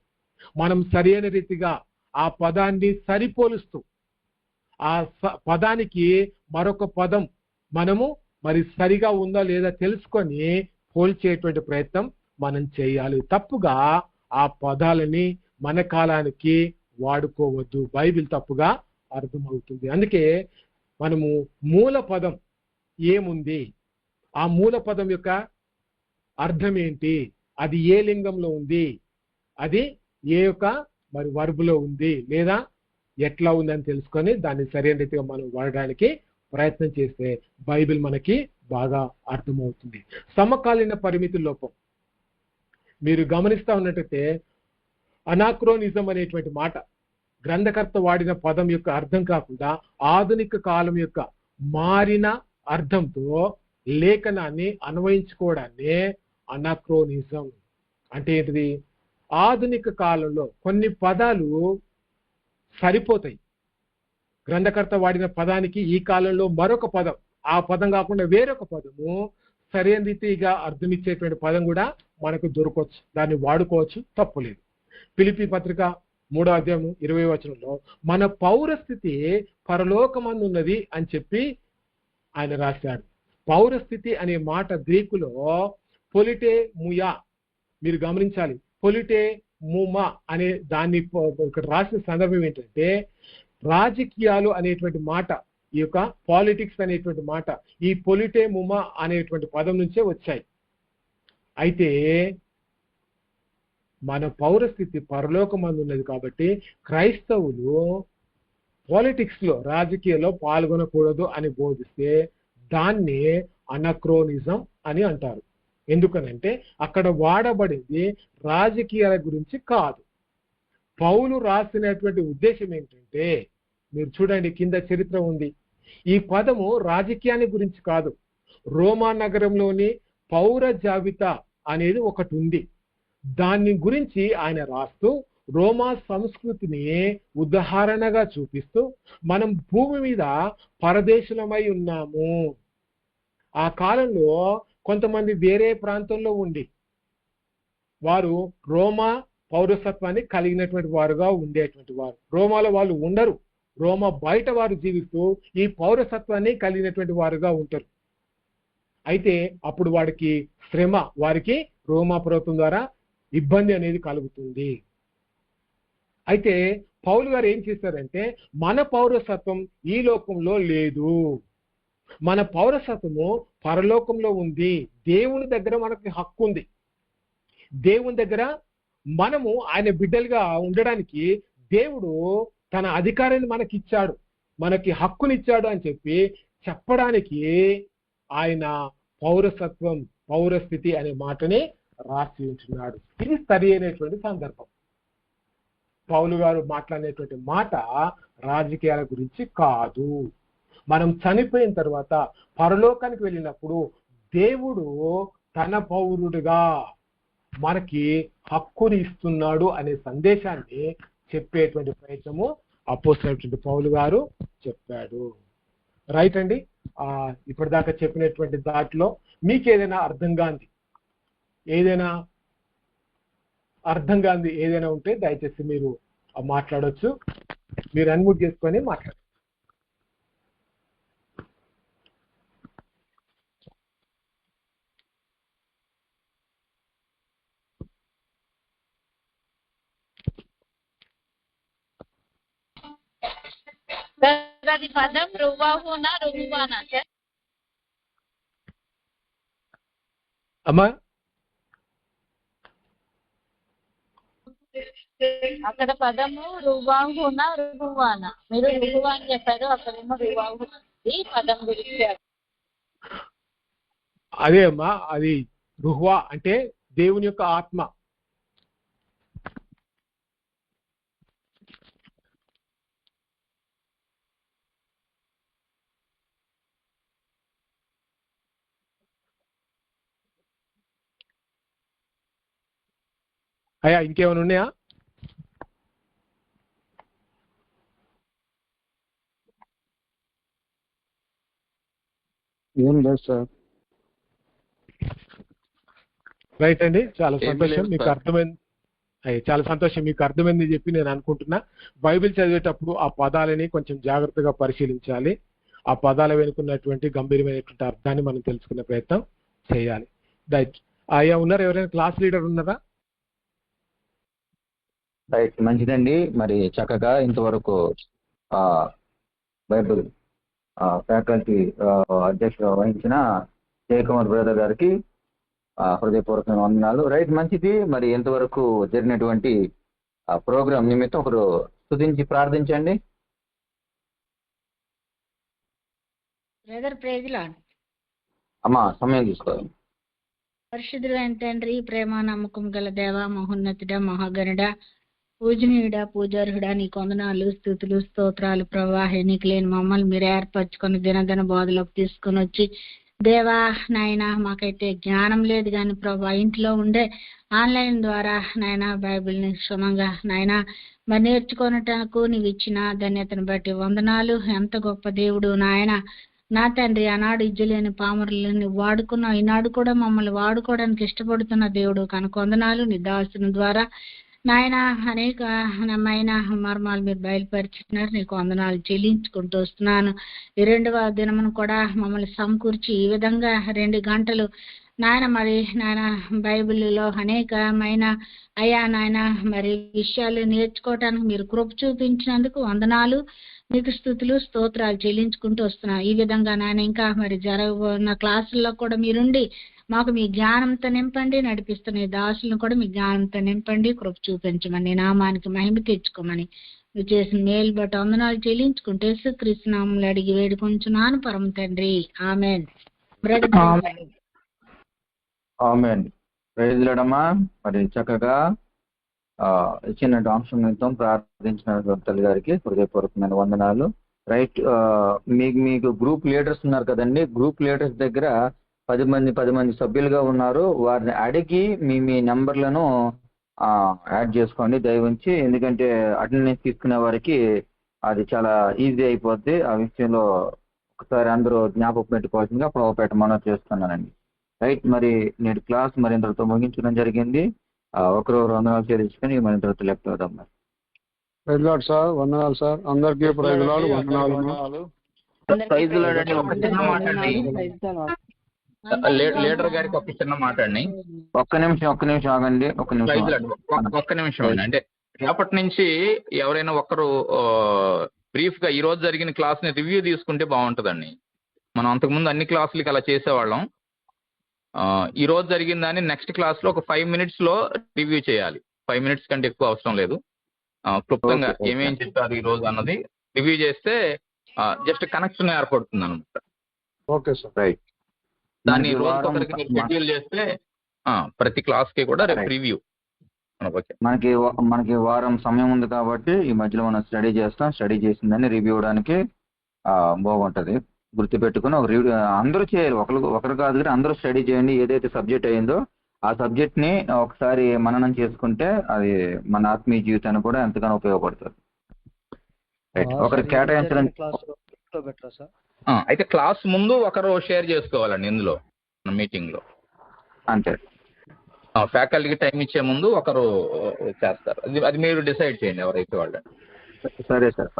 మనం సరైన రీతిగా ఆ పదాన్ని సరిపోలుస్తూ ఆ పదానికి మరొక పదం మనము మరి సరిగా ఉందా లేదా తెలుసుకొని పోల్చేటువంటి ప్రయత్నం మనం చేయాలి. తప్పుగా ఆ పదాలని మన కాలానికి వాడుకోవద్దు. బైబిల్ తప్పుగా అర్థమవుతుంది. అందుకే మనము మూల పదం ఏముంది, ఆ మూల పదం యొక్క అర్థం ఏంటి, అది ఏ లింగంలో ఉంది, అది ఏ యొక్క మరి వర్బులో ఉంది లేదా ఎట్లా ఉందని తెలుసుకొని దాన్ని సరైన రీతిగా మనం వాడడానికి ప్రయత్నం చేస్తే బైబిల్ మనకి బాగా అర్థమవుతుంది. సమకాలీన పరిమితి లోపం, మీరు గమనిస్తా ఉన్నట్టయితే అనాక్రోనిజం అనేటువంటి మాట గ్రంథకర్త వాడిన పదం యొక్క అర్థం కాకుండా ఆధునిక కాలం యొక్క మారిన అర్థంతో లేఖనాన్ని అన్వయించుకోవడాన్ని అనాక్రోనిజం అంటే ఏంటిది? ఆధునిక కాలంలో కొన్ని పదాలు సరిపోతాయి, గ్రంథకర్త వాడిన పదానికి ఈ కాలంలో మరొక పదం, ఆ పదం కాకుండా వేరొక పదము సరైన రీతిగా అర్థమిచ్చేటువంటి పదం కూడా మనకు దొరకవచ్చు, దాన్ని వాడుకోవచ్చు, తప్పులేదు. ఫిలిప్పీ పత్రిక 3వ అధ్యాయం 20వ వచనంలో మన పౌరస్థితి పరలోకమందున్నది అని చెప్పి ఆయన రాశాడు. పౌరస్థితి అనే మాట గ్రీకులో పొలిటే ముయా, మీరు గమనించాలి. పొలిటే ముమా అనే దాన్ని ఇక్కడ రాసిన సందర్భం ఏంటంటే రాజకీయాలు అనేటువంటి మాట, ఈ యొక్క పాలిటిక్స్ అనేటువంటి మాట ఈ పొలిటే ముమా అనేటువంటి పదం నుంచే వచ్చాయి. అయితే మన పౌరస్థితి పరలోకమందు ఉన్నది కాబట్టి క్రైస్తవులు పాలిటిక్స్ లో, రాజకీయాల్లో పాల్గొనకూడదు అని బోధిస్తే దాన్ని అనక్రోనిజం అని అంటారు. ఎందుకనంటే అక్కడ వాడబడింది రాజకీయాల గురించి కాదు. పౌలు రాసినటువంటి ఉద్దేశం ఏంటంటే, మీరు చూడండి కింద చరిత్ర ఉంది, ఈ పదము రాజకీయాన్ని గురించి కాదు. రోమా నగరంలోని పౌర జాబితా అనేది ఒకటి ఉంది, దాని గురించి ఆయన రాస్తూ రోమా సంస్కృతిని ఉదాహరణగా చూపిస్తూ మనం భూమి మీద పరదేశులమై ఉన్నాము. ఆ కాలంలో కొంతమంది వేరే ప్రాంతంలో ఉండి వారు రోమా పౌరసత్వాన్ని కలిగినటువంటి వారుగా ఉండేటువంటి వారు. రోమాలో వాళ్ళు ఉండరు, రోమా బయట వారు జీవిస్తూ ఈ పౌరసత్వాన్ని కలిగినటువంటి వారుగా ఉంటారు. అయితే అప్పుడు వాడికి శ్రమ, వారికి రోమా ప్రభుత్వం ద్వారా ఇబ్బంది అనేది కలుగుతుంది. అయితే పౌలు గారు ఏం చేశారంటే మన పౌరసత్వం ఈ లోకంలో లేదు, మన పౌరసత్వము పరలోకంలో ఉంది. దేవుని దగ్గర మనకి హక్కు ఉంది. దేవుని దగ్గర మనము ఆయన బిడ్డలుగా ఉండడానికి దేవుడు తన అధికారాన్ని మనకి ఇచ్చాడు, మనకి హక్కునిచ్చాడు అని చెప్పి చెప్పడానికి ఆయన పౌరసత్వం, పౌరస్థితి అనే మాటని రాసి ఉంటున్నాడు. ఇది సరి అయినటువంటి సందర్భం. పౌలు గారు మాట్లాడినటువంటి మాట రాజకీయాల గురించి కాదు. మనం చనిపోయిన తర్వాత పరలోకానికి వెళ్ళినప్పుడు దేవుడు తన పౌరుడిగా మనకి హక్కుని ఇస్తున్నాడు అనే సందేశాన్ని చెప్పేటువంటి ప్రయత్నము అపోస్తలుడైనటువంటి పౌలు గారు చెప్పాడు. రైట్ అండి. ఇప్పటిదాకా చెప్పినటువంటి దాంట్లో మీకు ఏదైనా అర్థం కాంది ఏదైనా ఉంటే దయచేసి మీరు మాట్లాడొచ్చు. మీరు అన్మ్యూట్ చేసుకొని మాట్లాడండి. అది పదం రువాహునా రువానా సార్? అమ్మా అక్కడ పదము రువాహునా రువానా, మీరు రుహువా అని చెప్పారు, అక్కడేమో రువాహు పదం గురించి. అదే అమ్మా, అది రుహ్వా అంటే దేవుని యొక్క ఆత్మ. అయ్యా ఇంకేమైనా ఉన్నాయా? ఏం లేదు సార్. రైట్ అండి, చాలా సంతోషం మీకు అర్థమైంది. చాలా సంతోషం మీకు అర్థమైంది చెప్పి నేను అనుకుంటున్నా. బైబిల్ చదివేటప్పుడు ఆ పదాలని కొంచెం జాగ్రత్తగా పరిశీలించాలి. ఆ పదాల వెనుకున్నటువంటి గంభీరమైనటువంటి అర్థాన్ని మనం తెలుసుకునే ప్రయత్నం చేయాలి. రైట్. అయ్యా ఉన్నారు, ఎవరైనా క్లాస్ లీడర్ ఉన్నారా? రైట్, మంచిదండి. మరి చక్కగా ఇంతవరకు బైబిల్ ఫ్యాకల్టీ అధ్యక్షుడు వహించిన జయకుమార్ బ్రదర్ గారికి హృదయపూర్వకమైన వందనాలు. రైట్, మంచిది. మరి ఇంతవరకు జరిగినటువంటి ప్రోగ్రాం నిమిత్తం ఒకరు స్తుతించి ప్రార్థించండి. Brother praise Lord. అమ్మా సమయం తీసుకోవాలి. పరిశుద్ధులైన తండ్రి, ప్రేమ నమ్మకం గల దేవ, మహోన్నతుడ, మహాగణుడ, పూజనీయుడ, పూజార్హుడ, నీకు వందనాలు, స్తుతులు, స్తోత్రాలు ప్రభా. నీకు లేని మమ్మల్ని మీరు ఏర్పరచుకొని దినదిన బోధలోకి తీసుకొని వచ్చి దేవా నాయన మాకైతే జ్ఞానం లేదు కానీ ప్రభా ఇంట్లో ఉండే ఆన్లైన్ ద్వారా నాయన బైబిల్ని క్షుణ్ణంగా నాయన మరి నేర్చుకోనటకు నీవు ఇచ్చిన ధన్యతను బట్టి వందనాలు. ఎంత గొప్ప దేవుడు నాయన నా తండ్రి. ఆనాడు ఇజ్జలేని పామరులను వాడుకున్నావు, ఈనాడు కూడా మమ్మల్ని వాడుకోవడానికి ఇష్టపడుతున్న దేవుడు కనుక వందనాలు. నీ దాసుని ద్వారా నాయన అనేకమైన మర్మాలు మీరు బయలుపరిచినారు, నీకు వందనాలు చెల్లించుకుంటూ వస్తున్నాను. ఈ 2వ దినమును కూడా మమ్మల్ని సమకూర్చి ఈ విధంగా 2 గంటలు నాయన మరి నాయన బైబిల్లో అనేకమైన అయ్యా నాయన మరి విషయాలు నేర్చుకోవటానికి మీరు కృప చూపించినందుకు వందనాలు. మీకు స్తుతులు స్తోత్రాలు చెల్లించుకుంటూ వస్తున్నాను. ఈ విధంగా నాయన ఇంకా మరి జరగబోన్న క్లాసుల్లో కూడా మీరుండి మాకు మీ జ్ఞానంతో నింపండి, నడిపిస్తున్న ఈ దాసులను కూడా మీ జ్ఞానంతో నింపండి, కృప చూపించమని, నామానికి మహిమ తెచ్చుకోమని నువ్వు చేసిన మేలు బట్టి వందనాలు చెల్లించుకుంటే యేసుక్రీస్తు నామములో అడిగి వేడుకొంచున్నాను పరమ తండ్రి. ఆమెన్. ఆమేన్. ప్రైజ్ లార్డ్ అమ్మా. మరి చక్కగా ఇచ్చిన అంశం నిమిత్తం ప్రార్థించిన తల్లి గారికి హృదయపూర్వకమైన వందనాలు. రైట్, మీకు గ్రూప్ లీడర్స్ ఉన్నారు కదండి, గ్రూప్ లీడర్స్ దగ్గర 10 మంది సభ్యులుగా ఉన్నారు. వారిని అడిగి మీ నెంబర్లను యాడ్ చేసుకోండి దయవుంచి. ఎందుకంటే అటెండెన్స్ తీసుకునే వారికి అది చాలా ఈజీ అయిపోద్ది. ఆ విషయంలో ఒకసారి అందరూ జ్ఞాపకం పెట్టుకోవాల్సిందిగా ప్రభుపేట మనం చేస్తున్నానండి. రైట్, మరి నేటి క్లాస్ మరి ఇంతటితో ముగించడం జరిగింది. ఒకరొకరు వందనాలు చేయించుకొని మరి ఇంతటితో లెఫ్ట్ అవుదాం. మరి ప్రైజ్ లార్డ్ సార్, వందనాలు సార్, అందరికీ ప్రైజ్ లార్డ్, వందనాలు. ప్రైజ్ లార్డ్ అండి. ఒక చిన్న మాట అండి, లీడర్ గారికి ఒక చిన్న మాట అండి. ఒక్క నిమిషం ఆగండి. ఒక్క నిమిషం అంటే రేపటి నుంచి ఎవరైనా ఒకరు బ్రీఫ్ గా ఈ రోజు జరిగిన క్లాస్ ని రివ్యూ తీసుకుంటే బాగుంటుందండి. మనం అంతకుముందు అన్ని క్లాసులకి అలా చేసేవాళ్ళం. ఈ రోజు జరిగిన దాన్ని నెక్స్ట్ క్లాస్ లో ఒక 5 minutes లో రివ్యూ చేయాలి. 5 minutes కంటే ఎక్కువ అవసరం లేదు. క్లుప్తంగా ఏమేం చెప్పారు ఈ రోజు అన్నది రివ్యూ చేస్తే జస్ట్ కనెక్షన్ ఏర్పడుతుంది అనమాట. Okay sir. రైట్, దాన్ని రోజుకొకరికి మీరు షెడ్యూల్ చేస్తే ప్రతి క్లాస్ కి కూడా రేపు రివ్యూ. మనకి వారం సమయం ఉంది కాబట్టి ఈ మధ్యలో మనం స్టడీ చేస్తాం. స్టడీ చేసిందని రివ్యూ అవడానికి బాగుంటది. గుర్తుపెట్టుకుని ఒక రివ్యూ అందరూ చేయాలి, ఒకరు కాదు కానీ అందరూ స్టడీ చేయండి. ఏదైతే సబ్జెక్ట్ అయిందో ఆ సబ్జెక్ట్ ని ఒకసారి మననం చేసుకుంటే అది మన ఆత్మీయ జీవితానికి కూడా ఎంతగానో ఉపయోగపడుతుంది. ఒకరికి కేటాయించడం. అయితే క్లాస్ ముందు ఒకరు షేర్ చేసుకోవాలండి ఇందులో మీటింగ్ లో. అంతే, ఫ్యాకల్టీకి టైం ఇచ్చే ముందు ఒకరు చేస్తారు. అది మీరు డిసైడ్ చేయండి ఎవరైతే వాళ్ళు. సరే సార్.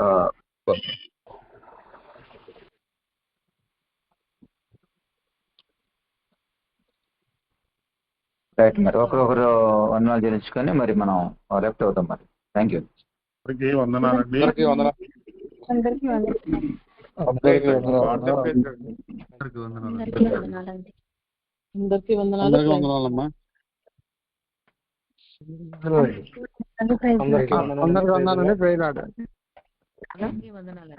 రైట్, మరి ఒకరొకరు వందనాలు చెల్లించుకొని మరి మనం లెఫ్ట్ అవుతాం. మరి థ్యాంక్ యూ. వందనాలండి. అందరికీ వందనాలమ్మా. అందరికీ వందనాలండి. Praise Lord. వందనాలు.